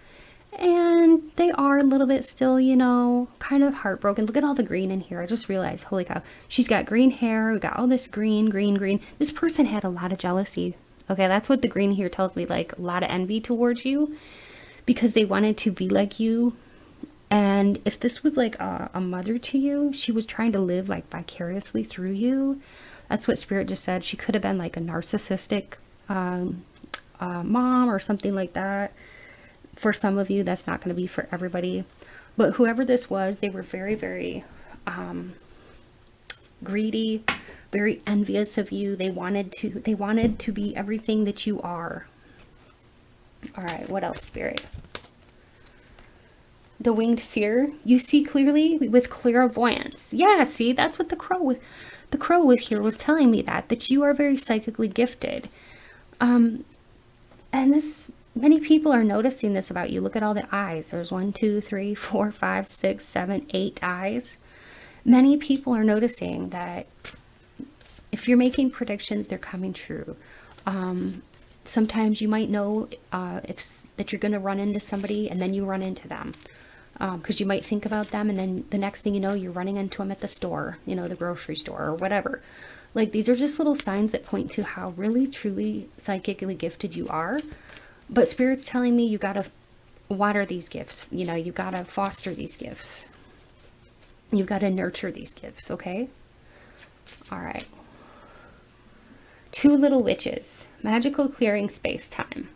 And they are a little bit still, you know, kind of heartbroken. Look at all the green in here. I just realized, holy cow, she's got green hair. We got all this green, green, green. This person had a lot of jealousy. Okay, that's what the green here tells me, like a lot of envy towards you because they wanted to be like you. And if this was like a mother to you, she was trying to live like vicariously through you. That's what Spirit just said. She could have been like a narcissistic mom or something like that. For some of you, that's not going to be for everybody. But whoever this was, they were very, very greedy, very envious of you. They wanted to be everything that you are. All right, what else, Spirit? The winged seer, you see clearly with clairvoyance. Yeah, see, that's what the crow with here was telling me, that you are very psychically gifted. And this, many people are noticing this about you. Look at all the eyes. There's 1, 2, 3, 4, 5, 6, 7, 8 eyes. Many people are noticing that if you're making predictions, they're coming true. Sometimes you might know that you're going to run into somebody, and then you run into them. Because you might think about them, and then the next thing you know, you're running into them at the store, you know, the grocery store or whatever. Like, these are just little signs that point to how really, truly psychically gifted you are. But Spirit's telling me you got to water these gifts. You know, you got to foster these gifts. You've got to nurture these gifts, okay? All right. 2 little witches. Magical clearing space-time.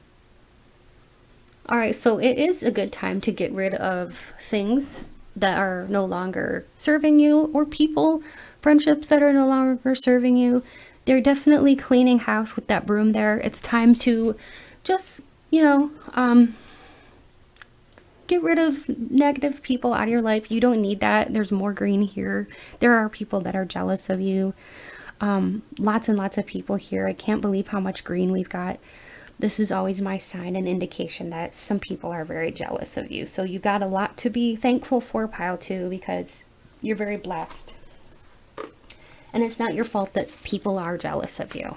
All right, so it is a good time to get rid of things that are no longer serving you, or people, friendships that are no longer serving you. They're definitely cleaning house with that broom there. It's time to just, you know, get rid of negative people out of your life. You don't need that. There's more green here. There are people that are jealous of you. Lots and lots of people here. I can't believe how much green we've got. This is always my sign and indication that some people are very jealous of you. So you got a lot to be thankful for, Pile 2, because you're very blessed. And it's not your fault that people are jealous of you.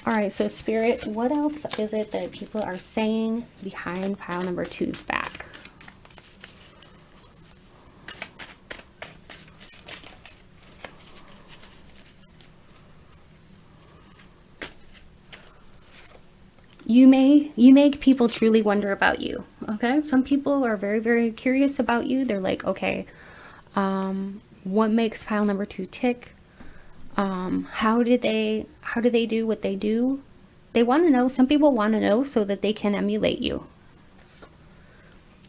All right, so Spirit, what else is it that people are saying behind pile number 2's back? You make people truly wonder about you, okay? Some people are very, very curious about you. They're like, okay, what makes pile number 2 tick? How do they do what they do? They want to know. Some people want to know so that they can emulate you.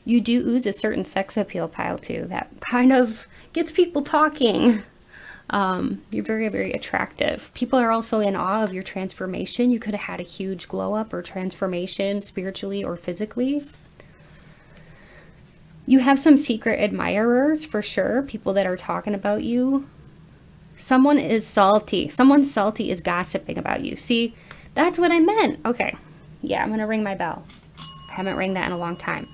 You do ooze a certain sex appeal, pile 2. That kind of gets people talking. You're very, very attractive. People are also in awe of your transformation. You could have had a huge glow up or transformation spiritually or physically. You have some secret admirers for sure. People that are talking about you. Someone is salty. Someone salty is gossiping about you. See, that's what I meant. Okay. Yeah, I'm going to ring my bell. I haven't rang that in a long time.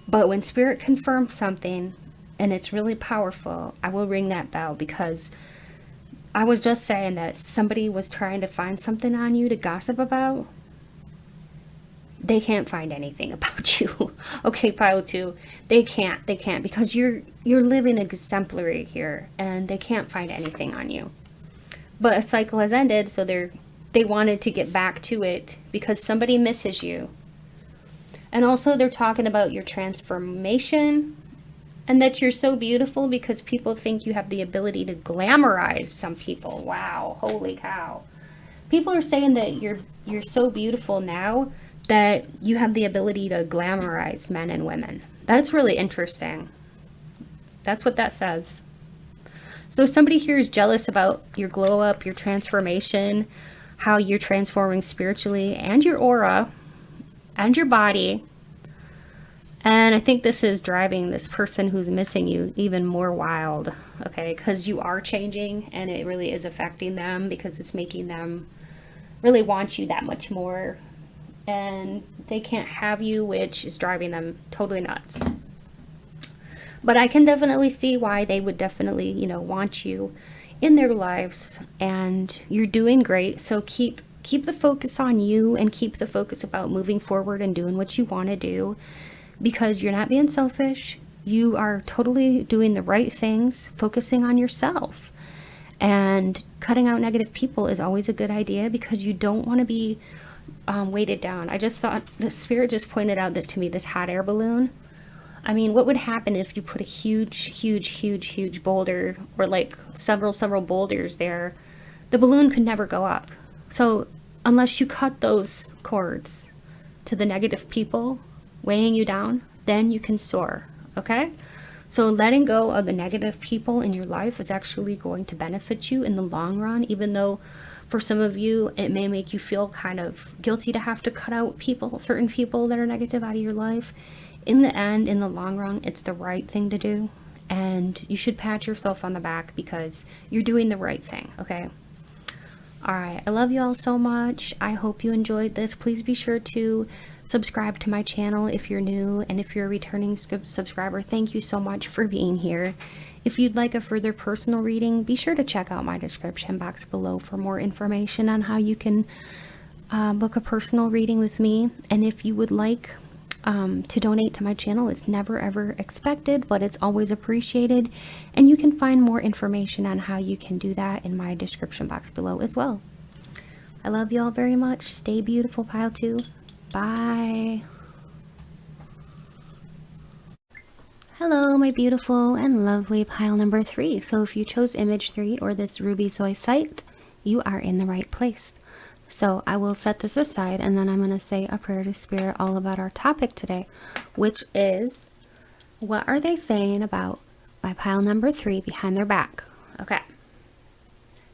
But when Spirit confirms something, and it's really powerful, I will ring that bell, because I was just saying that somebody was trying to find something on you to gossip about. They can't find anything about you. Okay, pile 2, they can't, because you're living exemplary here, and they can't find anything on you. But a cycle has ended, so they wanted to get back to it because somebody misses you. And also they're talking about your transformation, and that you're so beautiful because people think you have the ability to glamorize some people. Wow, holy cow. People are saying that you're so beautiful now that you have the ability to glamorize men and women. That's really interesting. That's what that says. So somebody here is jealous about your glow up, your transformation, how you're transforming spiritually, and your aura, and your body. And I think this is driving this person who's missing you even more wild, okay? Because you are changing, and it really is affecting them, because it's making them really want you that much more. And they can't have you, which is driving them totally nuts. But I can definitely see why they would definitely, you know, want you in their lives. And you're doing great. So keep the focus on you, and keep the focus about moving forward and doing what you want to do, because you're not being selfish. You are totally doing the right things, focusing on yourself. And cutting out negative people is always a good idea, because you don't want to be weighted down. I just thought, the spirit just pointed out that to me, this hot air balloon. I mean, what would happen if you put a huge boulder, or like several boulders there? The balloon could never go up. So unless you cut those cords to the negative people weighing you down, then you can soar, okay? So letting go of the negative people in your life is actually going to benefit you in the long run, even though for some of you, it may make you feel kind of guilty to have to cut out people, certain people that are negative out of your life. In the end, in the long run, it's the right thing to do. And you should pat yourself on the back, because you're doing the right thing, okay? All right, I love you all so much. I hope you enjoyed this. Please be sure to subscribe to my channel if you're new, and if you're a returning subscriber, thank you so much for being here. If you'd like a further personal reading, be sure to check out my description box below for more information on how you can book a personal reading with me. And if you would like to donate to my channel, it's never ever expected, but it's always appreciated. And you can find more information on how you can do that in my description box below as well. I love you all very much. Stay beautiful, Pile 2. Bye. Hello, my beautiful and lovely pile number 3. So if you chose image 3 or this ruby zoisite, you are in the right place. So I will set this aside, and then I'm going to say a prayer to Spirit all about our topic today, which is, what are they saying about my pile number 3 behind their back? Okay.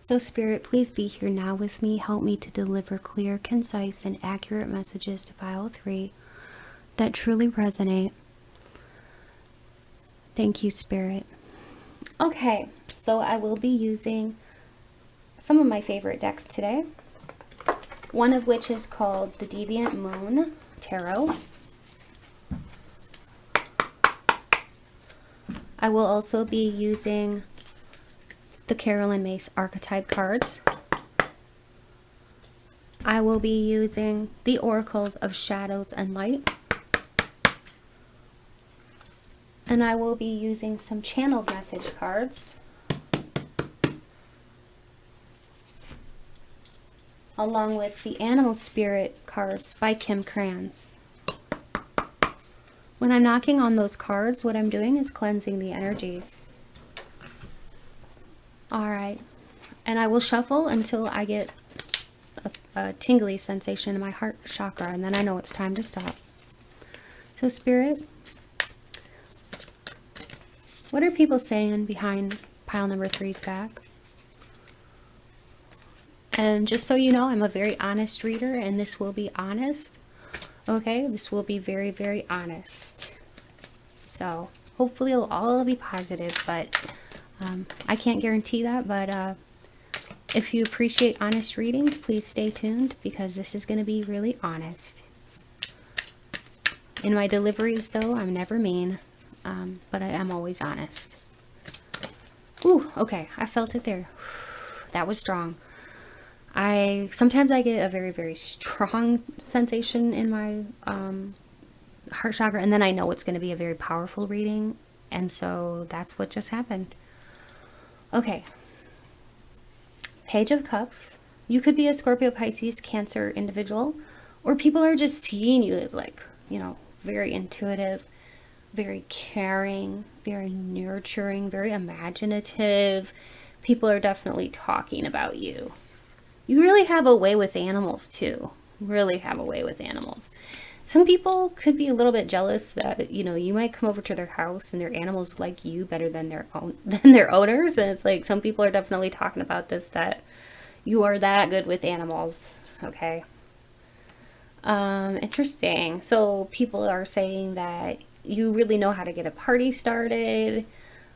So Spirit, please be here now with me. Help me to deliver clear, concise, and accurate messages to pile 3 that truly resonate. Thank you, Spirit. Okay, so I will be using some of my favorite decks today. One of which is called the Deviant Moon Tarot. I will also be using the Carolyn Mace archetype cards. I will be using the Oracles of Shadows and Light. And I will be using some channeled message cards, along with the Animal Spirit cards by Kim Krans. When I'm knocking on those cards, what I'm doing is cleansing the energies. Alright, and I will shuffle until I get a tingly sensation in my heart chakra, and then I know it's time to stop. So Spirit, what are people saying behind pile number 3's back? And just so you know, I'm a very honest reader, and this will be honest. Okay, this will be very, very honest. So hopefully it'll all be positive, but I can't guarantee that. But if you appreciate honest readings, please stay tuned, because this is going to be really honest. In my deliveries, though, I'm never mean, but I am always honest. Ooh, okay, I felt it there. That was strong. Sometimes I get a very, very strong sensation in my heart chakra, and then I know it's going to be a very powerful reading, and so that's what just happened. Okay. Page of Cups. You could be a Scorpio, Pisces, Cancer individual, or people are just seeing you as, like, you know, very intuitive, very caring, very nurturing, very imaginative. People are definitely talking about you. You really have a way with animals too. Really have a way with animals. Some people could be a little bit jealous that, you might come over to their house and their animals like you better than their own than their owners. And it's like some people are definitely talking about this, that you are that good with animals. Okay. Interesting. So people are saying that you really know how to get a party started.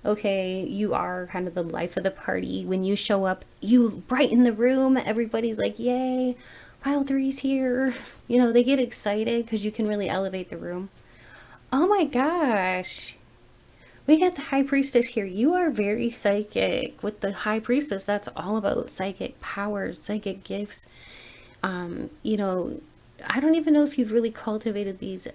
Okay, you are kind of the life of the party. When you show up, you brighten the room. Everybody's like, yay, pile three's here. They get excited because you can really elevate the room. Oh my gosh. We got the High Priestess here. You are very psychic. With the High Priestess, that's all about psychic powers, psychic gifts. I don't even know if you've really cultivated these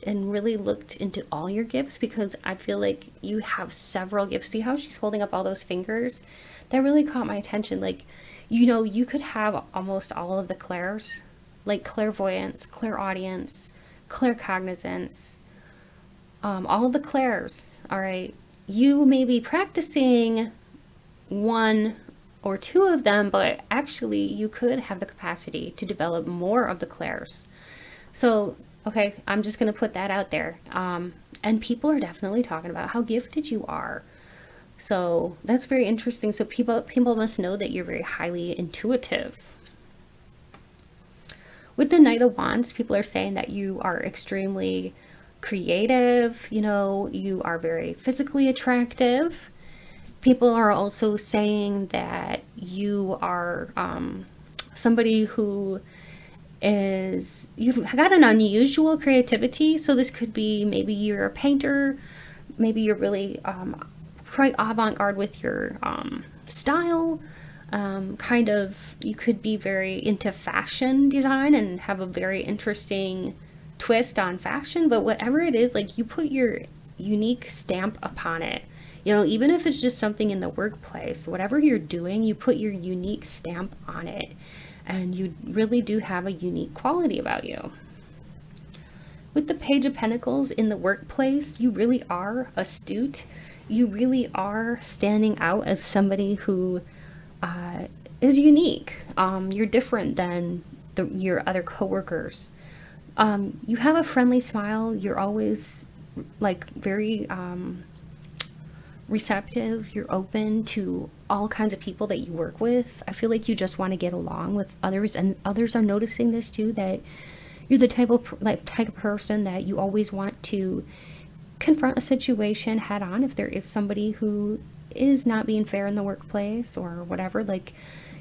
and really looked into all your gifts, because I feel like you have several gifts. See how she's holding up all those fingers? That really caught my attention. Like, you could have almost all of the clairs, like clairvoyance, clairaudience, claircognizance, all of the clairs. All right. You may be practicing one or two of them, but actually you could have the capacity to develop more of the clairs. So, okay, I'm just going to put that out there. And people are definitely talking about how gifted you are. So that's very interesting. So people must know that you're very highly intuitive. With the Knight of Wands, people are saying that you are extremely creative. You are very physically attractive. People are also saying that you are somebody who you've got an unusual creativity. So this could be, maybe you're a painter, maybe you're really quite avant-garde with your style. You could be very into fashion design and have a very interesting twist on fashion. But whatever it is, like, you put your unique stamp upon it. Even if it's just something in the workplace, whatever you're doing, you put your unique stamp on it. And you really do have a unique quality about you. With the Page of Pentacles in the workplace, you really are astute. You really are standing out as somebody who is unique. You're different than your other coworkers. You have a friendly smile. You're always very receptive. You're open to all kinds of people that you work with. I feel like you just want to get along with others, and others are noticing this too, that you're the type of person that you always want to confront a situation head on if there is somebody who is not being fair in the workplace or whatever. Like,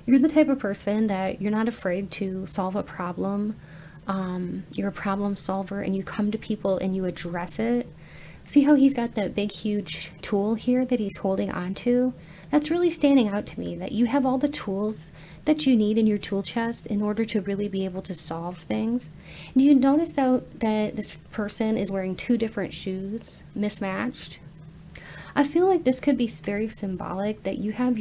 you're the type of person that you're not afraid to solve a problem. You're a problem solver, and you come to people and you address it. See how he's got that big, huge tool here that he's holding on to? That's really standing out to me, that you have all the tools that you need in your tool chest in order to really be able to solve things. Do you notice though that this person is wearing two different shoes, mismatched? I feel like this could be very symbolic, that you have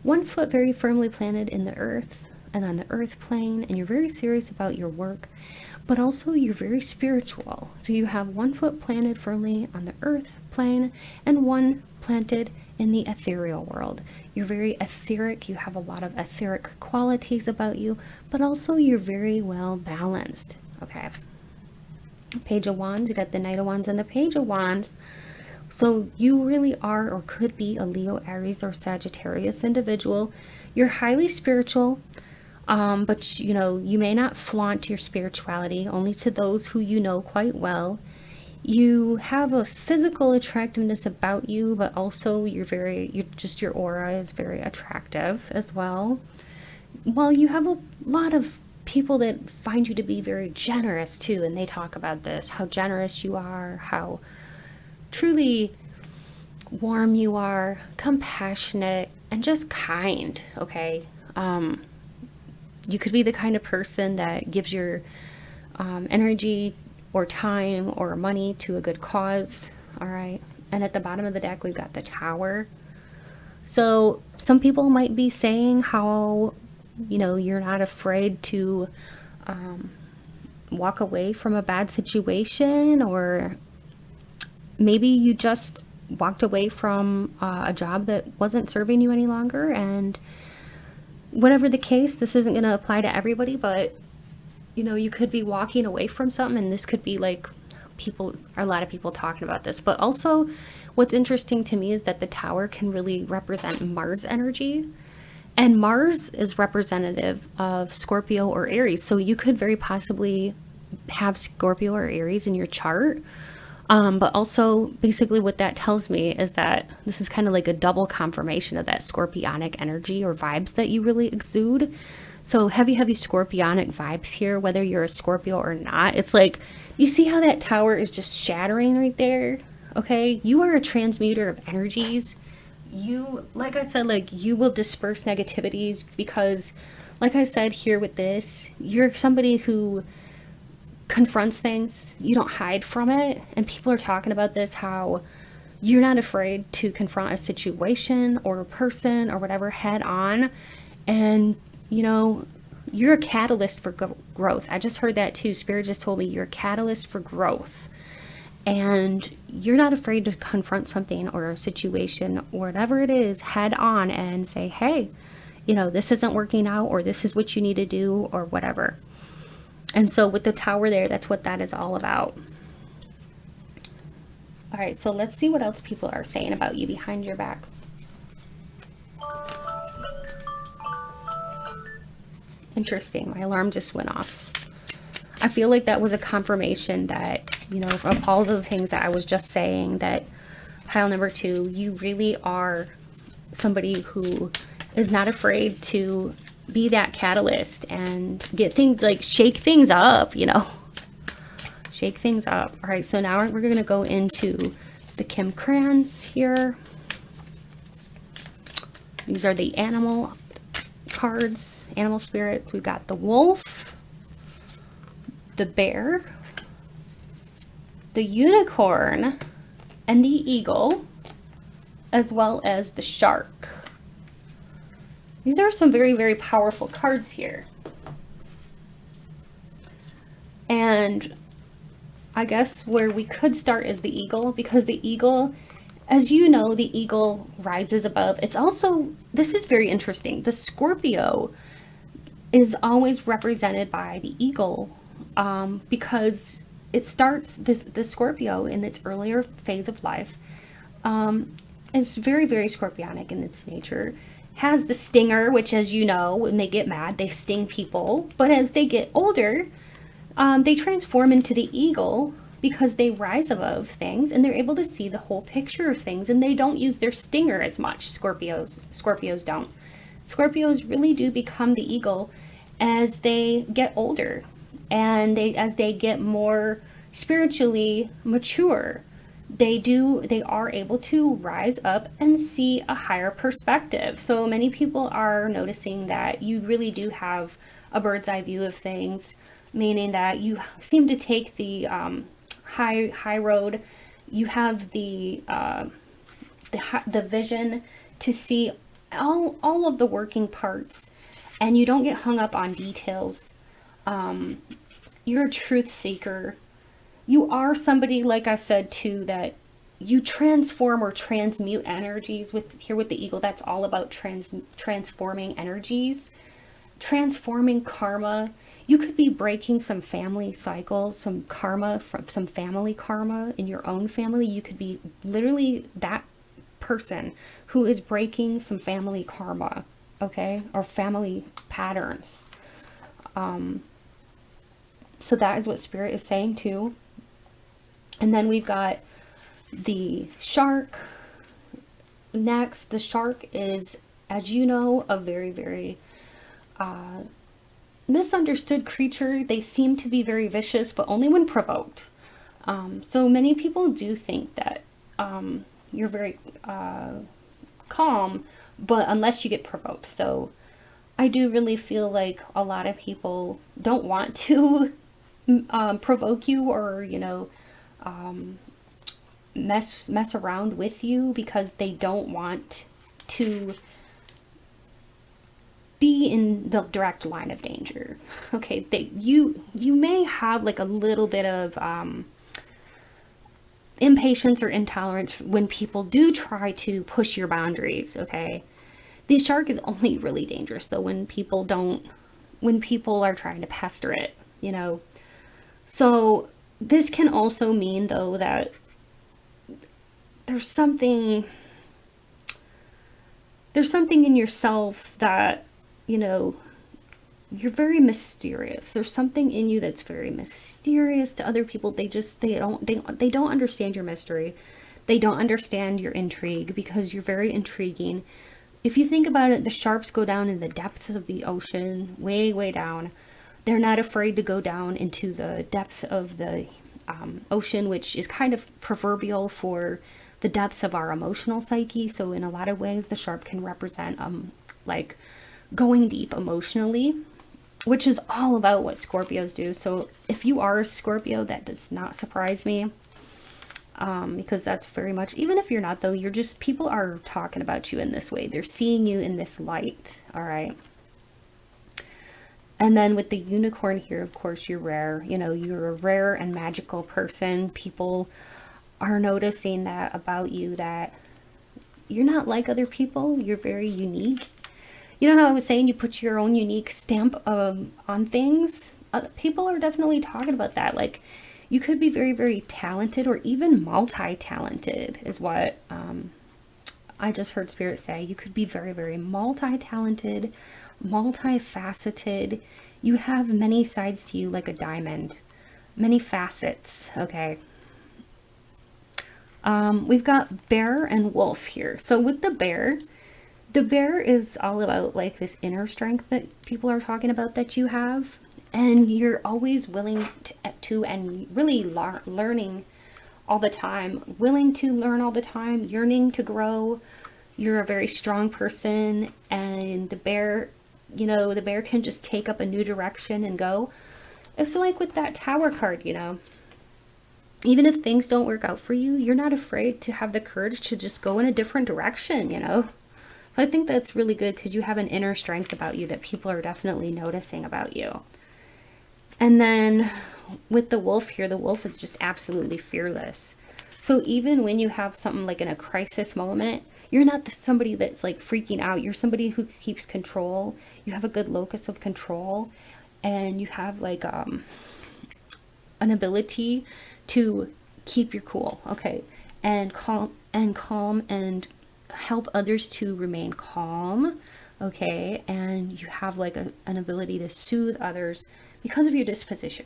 one foot very firmly planted in the earth and on the earth plane, and you're very serious about your work. But also you're very spiritual. So you have one foot planted firmly on the earth plane and one planted in the ethereal world. You're very etheric. You have a lot of etheric qualities about you, but also you're very well balanced. Okay. Page of Wands. You got the Knight of Wands and the Page of Wands. So you really are, or could be, a Leo, Aries, or Sagittarius individual. You're highly spiritual. But you may not flaunt your spirituality, only to those who you know quite well. You have a physical attractiveness about you, but also your aura is very attractive as well. Well, you have a lot of people that find you to be very generous too, and they talk about this, how generous you are, how truly warm you are, compassionate, and just kind. Okay. You could be the kind of person that gives your energy or time or money to a good cause. All right. And at the bottom of the deck, we've got the Tower. So some people might be saying how, you're not afraid to walk away from a bad situation, or maybe you just walked away from a job that wasn't serving you any longer. And whatever the case, this isn't going to apply to everybody, but you know, you could be walking away from something, and this could be like a lot of people talking about this. But also, what's interesting to me is that the Tower can really represent Mars energy. And Mars is representative of Scorpio or Aries. So you could very possibly have Scorpio or Aries in your chart. But also, basically, what that tells me is that this is kind of like a double confirmation of that scorpionic energy or vibes that you really exude. So heavy, heavy scorpionic vibes here, whether you're a Scorpio or not. It's like, you see how that Tower is just shattering right there? Okay, you are a transmuter of energies. You, like I said, like, you will disperse negativities because, like I said here with this, you're somebody who confronts things. You don't hide from it. And people are talking about this, how you're not afraid to confront a situation or a person or whatever head on. And, you know, you're a catalyst for growth. I just heard that too. Spirit just told me you're a catalyst for growth. And you're not afraid to confront something or a situation or whatever it is head on and say, hey, you know, this isn't working out, or this is what you need to do, or whatever. And so with the Tower there, that's what that is all about. All right, so let's see what else people are saying about you behind your back. Interesting. My alarm just went off. I feel like that was a confirmation that, you know, of all the things that I was just saying, that pile number 2, you really are somebody who is not afraid to be that catalyst and get things, like, shake things up, you know. Shake things up. All right, so now we're going to go into the Kim Krans here. These are the animal cards, animal spirits. We've got the wolf, the bear, the unicorn, and the eagle, as well as the shark. These are some very, very powerful cards here. And I guess where we could start is the eagle, because the eagle, as you know, the eagle rises above. It's also, this is very interesting. The Scorpio is always represented by the eagle, because it starts, the Scorpio in its earlier phase of life, is very, very scorpionic in its nature. Has the stinger, which, as you know, when they get mad, they sting people. But as they get older, they transform into the eagle because they rise above things and they're able to see the whole picture of things, and they don't use their stinger as much. Scorpios don't. Scorpios really do become the eagle as they get older, and as they get more spiritually mature. They are able to rise up and see a higher perspective. So many people are noticing that you really do have a bird's eye view of things, meaning that you seem to take the high road. You have the vision to see all of the working parts, and you don't get hung up on details. You're a truth seeker. You are somebody, like I said too, that you transform or transmute energies. With the eagle, that's all about transforming energies, transforming karma. You could be breaking some family cycles, some karma, from some family karma in your own family. You could be literally that person who is breaking some family karma, okay, or family patterns. So that is what Spirit is saying too. And then we've got the shark next. The shark is, as you know, a very, very misunderstood creature. They seem to be very vicious, but only when provoked. So many people do think that you're very calm, but unless you get provoked. So I do really feel like a lot of people don't want to provoke you, or, you know, mess around with you, because they don't want to be in the direct line of danger. Okay, you may have like a little bit of impatience or intolerance when people do try to push your boundaries. Okay, the shark is only really dangerous though when people are trying to pester it. you know. So this can also mean, though, that there's something in yourself that, you know, you're very mysterious. There's something in you that's very mysterious to other people. They don't understand your mystery. They don't understand your intrigue, because you're very intriguing. If you think about it, the sharks go down in the depths of the ocean, way, way down. They're not afraid to go down into the depths of the ocean, which is kind of proverbial for the depths of our emotional psyche. So in a lot of ways, the shark can represent like going deep emotionally, which is all about what Scorpios do. So if you are a Scorpio, that does not surprise me, because that's very much, even if you're not, though, you're just, people are talking about you in this way. They're seeing you in this light. All right. And then with the unicorn here, of course, you're rare. You know, you're a rare and magical person. People are noticing that about you, that you're not like other people. You're very unique. You know how I was saying you put your own unique stamp on things? People are definitely talking about that. Like, you could be very, very talented, or even multi-talented is what I just heard Spirit say. You could be very, very multi-talented, multifaceted. You have many sides to you, like a diamond, many facets. Okay. We've got bear and wolf here. So with the bear is all about like this inner strength that people are talking about that you have, and you're always willing to and really learning all the time, willing to learn all the time, yearning to grow. You're a very strong person, and the bear, you know, the bear can just take up a new direction and go. It's like with that Tower card, you know, even if things don't work out for you, you're not afraid to have the courage to just go in a different direction, you know. I think that's really good, because you have an inner strength about you that people are definitely noticing about you. And then with the wolf here, the wolf is just absolutely fearless. So even when you have something like in a crisis moment, you're not somebody that's like freaking out. You're somebody who keeps control. You have a good locus of control, and you have like an ability to keep your cool, okay, and calm and help others to remain calm, okay, and you have like an ability to soothe others because of your disposition.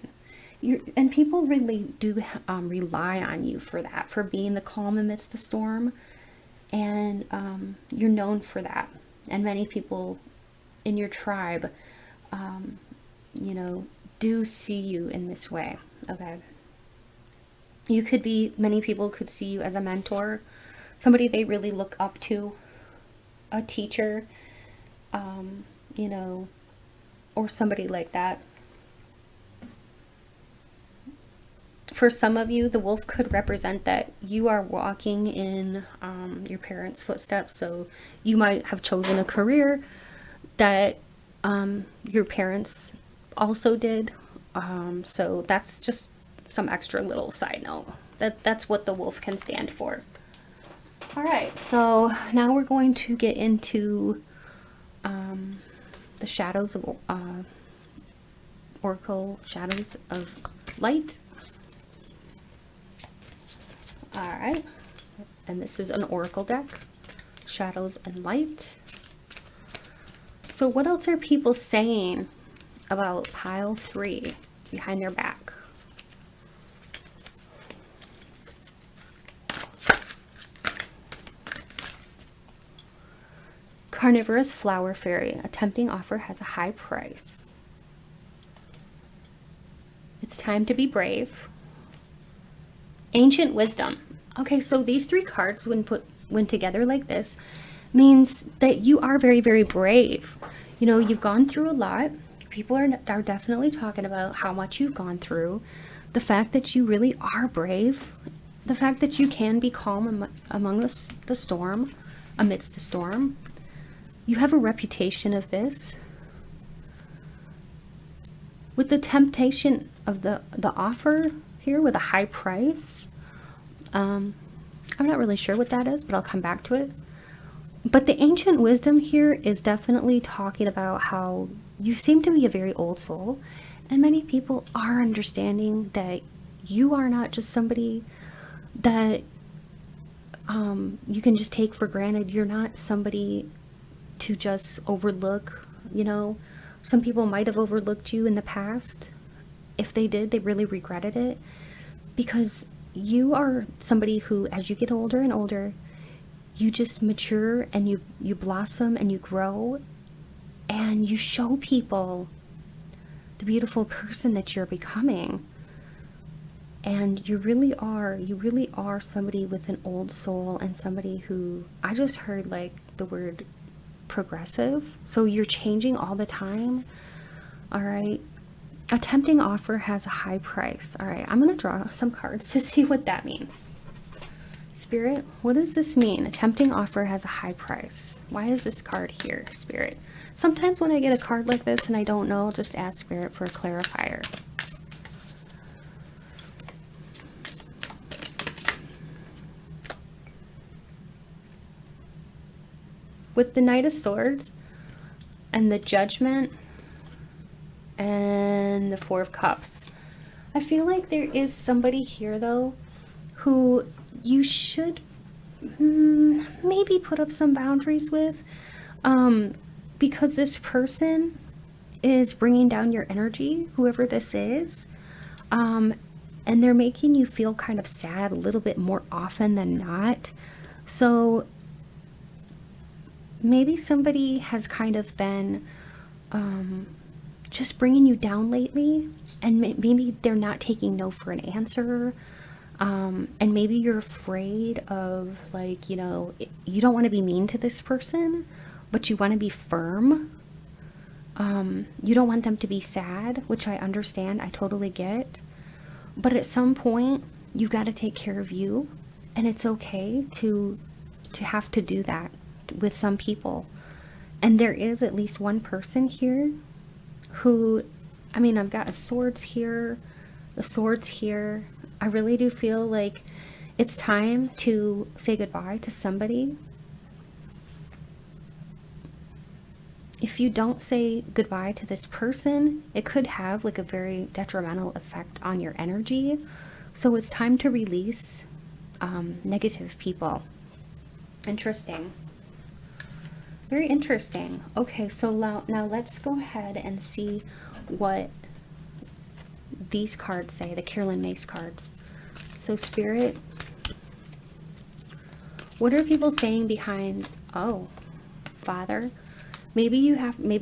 And people really do rely on you for that, for being the calm amidst the storm, and you're known for that. And many people in your tribe, you know, do see you in this way, okay. Many people could see you as a mentor, somebody they really look up to, a teacher, you know, or somebody like that. For some of you, the wolf could represent that you are walking in your parents' footsteps. So you might have chosen a career that your parents also did. So that's just some extra little side note. That's what the wolf can stand for. All right, so now we're going to get into the shadows of Oracle Shadows of Light. All right, and this is an Oracle deck, Shadows and Light. So what else are people saying about pile 3 behind their back? Carnivorous flower fairy. A tempting offer has a high price. It's time to be brave. Ancient wisdom. Okay, so these 3 cards, when together like this, means that you are very, very brave. You know, you've gone through a lot. People are definitely talking about how much you've gone through. The fact that you really are brave. The fact that you can be calm amidst the storm. You have a reputation of this. With the temptation of the offer here with a high price, I'm not really sure what that is, but I'll come back to it. But the ancient wisdom here is definitely talking about how you seem to be a very old soul, And many people are understanding that you are not just somebody that you can just take for granted. You're not somebody to just overlook, you know. Some people might have overlooked you in the past. If they did, they really regretted it, because you are somebody who, as you get older and older, you just mature and you blossom and you grow and you show people the beautiful person that you're becoming. And you really are somebody with an old soul, and somebody who, I just heard like the word progressive. So you're changing all the time. All right. A tempting offer has a high price. All right. I'm going to draw some cards to see what that means. Spirit, what does this mean? A tempting offer has a high price. Why is this card here, Spirit? Sometimes when I get a card like this and I don't know, I'll just ask Spirit for a clarifier. With the Knight of Swords and the Judgment and the Four of Cups, I feel like there is somebody here, though, who you should maybe put up some boundaries with, because this person is bringing down your energy, whoever this is, and they're making you feel kind of sad a little bit more often than not. So maybe somebody has kind of been just bringing you down lately, and maybe they're not taking no for an answer, and maybe you're afraid of, like, you know, you don't want to be mean to this person, but you want to be firm. You don't want them to be sad, which I understand, I totally get, but at some point you got to take care of you, and it's okay to have to do that with some people. And there is at least one person here who, I mean, I've got a swords here, the swords here. I really do feel like it's time to say goodbye to somebody. If you don't say goodbye to this person, it could have like a very detrimental effect on your energy. So it's time to release negative people. Interesting. Very interesting. Okay, so now let's go ahead and see what these cards say, the Carolyn Mace cards. So Spirit, what are people saying behind, oh, Father? Maybe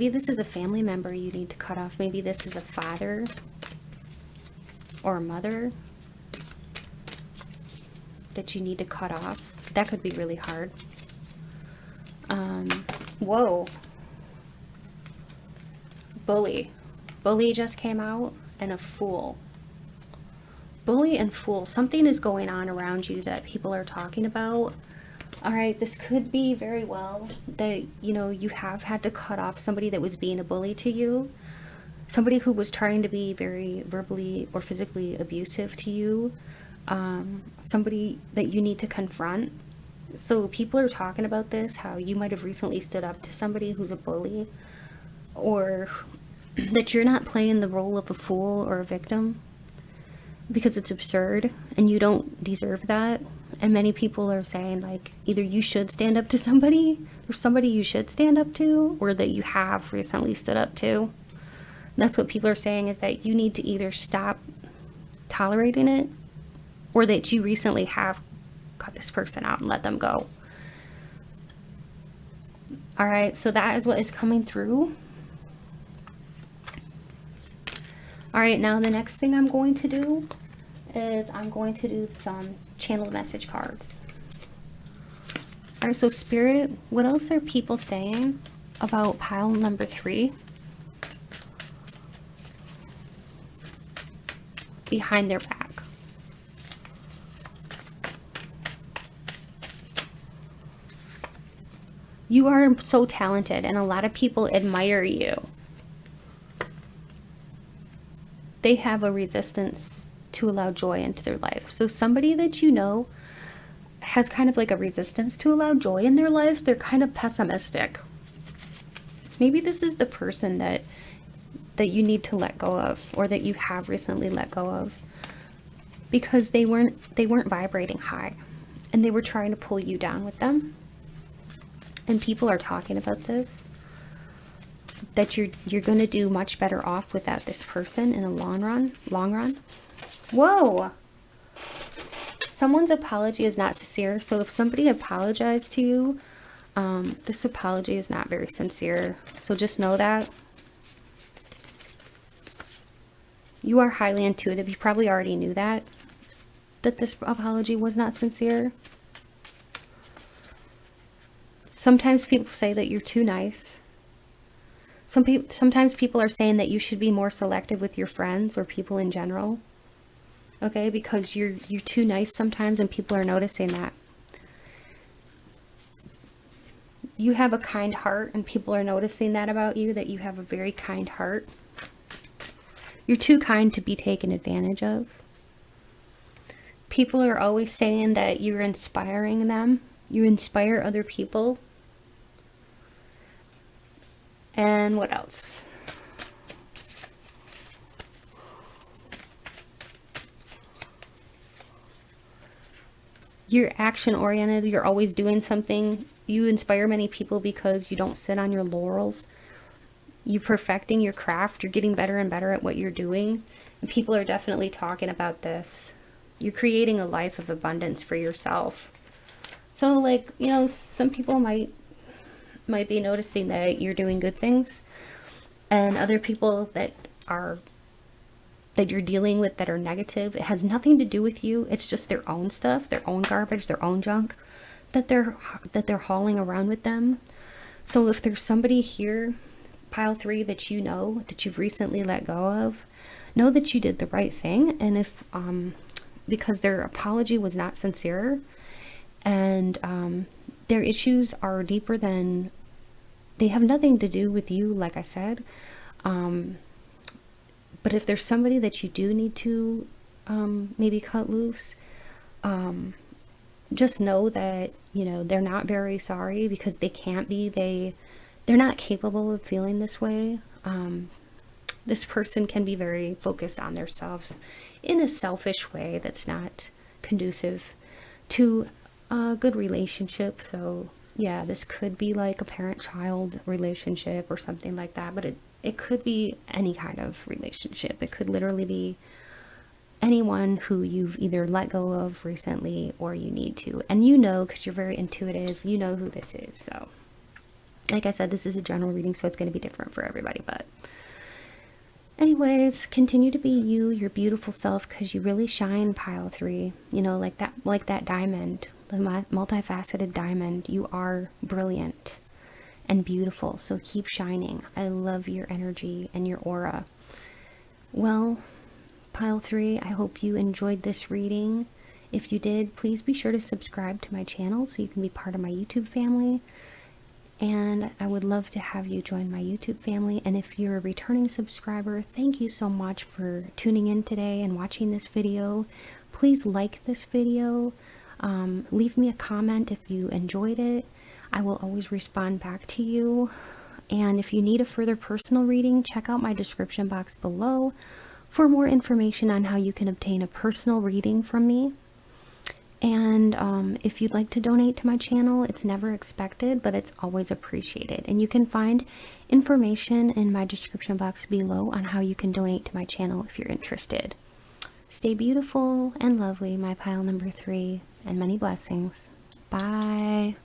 this is a family member you need to cut off. Maybe this is a father or a mother that you need to cut off. That could be really hard. Whoa. Bully. Bully just came out, and a Fool. Bully and Fool. Something is going on around you that people are talking about. All right, this could be very well that, you know, you have had to cut off somebody that was being a bully to you. Somebody who was trying to be very verbally or physically abusive to you. Somebody that you need to confront. So people are talking about this, how you might have recently stood up to somebody who's a bully, or that you're not playing the role of a fool or a victim, because it's absurd and you don't deserve that. And many people are saying, like, either you should stand up to somebody, or somebody you should stand up to, or that you have recently stood up to. That's what people are saying, is that you need to either stop tolerating it, or that you recently have cut this person out and let them go. All right, so that is what is coming through. All right, now the next thing I'm going to do is I'm going to do some channel message cards. All right, so Spirit, what else are people saying about pile number 3? Behind their back. You are so talented, and a lot of people admire you. They have a resistance to allow joy into their life. So somebody that you know has kind of like a resistance to allow joy in their lives. They're kind of pessimistic. Maybe this is the person that that you need to let go of, or that you have recently let go of, because they weren't vibrating high, and they were trying to pull you down with them. And people are talking about this, that you're going to do much better off without this person in the long run. Whoa! Someone's apology is not sincere. So if somebody apologized to you, this apology is not very sincere. So just know that. You are highly intuitive. You probably already knew that this apology was not sincere. Sometimes people say that you're too nice. Sometimes people are saying that you should be more selective with your friends or people in general. Okay, because you're too nice sometimes, and people are noticing that. You have a kind heart, and people are noticing that about you, that you have a very kind heart. You're too kind to be taken advantage of. People are always saying that you're inspiring them. You inspire other people. And what else? You're action oriented. You're always doing something. You inspire many people because you don't sit on your laurels. You're perfecting your craft. You're getting better and better at what you're doing. And people are definitely talking about this. You're creating a life of abundance for yourself. So, like, you know, some people might be noticing that you're doing good things, and other people that you're dealing with that are negative, it has nothing to do with you. It's just their own stuff, their own garbage, their own junk that they're hauling around with them. So if there's somebody here, pile 3, that you know that you've recently let go of, know that you did the right thing. And if because their apology was not sincere, and their issues are deeper than, they have nothing to do with you, like I said. But if there's somebody that you do need to maybe cut loose, just know that, you know, they're not very sorry, because they can't be. They're not capable of feeling this way. This person can be very focused on themselves in a selfish way that's not conducive to a good relationship. So yeah, this could be like a parent-child relationship or something like that, but it could be any kind of relationship. It could literally be anyone who you've either let go of recently or you need to. And you know, because you're very intuitive, you know who this is. So like I said, this is a general reading, so it's going to be different for everybody. But anyways, continue to be you, your beautiful self, because you really shine, pile 3. You know, like that diamond, the multifaceted diamond. You are brilliant and beautiful, so keep shining. I love your energy and your aura. Well, pile 3, I hope you enjoyed this reading. If you did, please be sure to subscribe to my channel so you can be part of my YouTube family. And I would love to have you join my YouTube family. And if you're a returning subscriber, thank you so much for tuning in today and watching this video. Please like this video. Leave me a comment if you enjoyed it. I will always respond back to you. And if you need a further personal reading, check out my description box below for more information on how you can obtain a personal reading from me. And if you'd like to donate to my channel, it's never expected, but it's always appreciated. And you can find information in my description box below on how you can donate to my channel if you're interested. Stay beautiful and lovely, my pile number 3, and many blessings. Bye.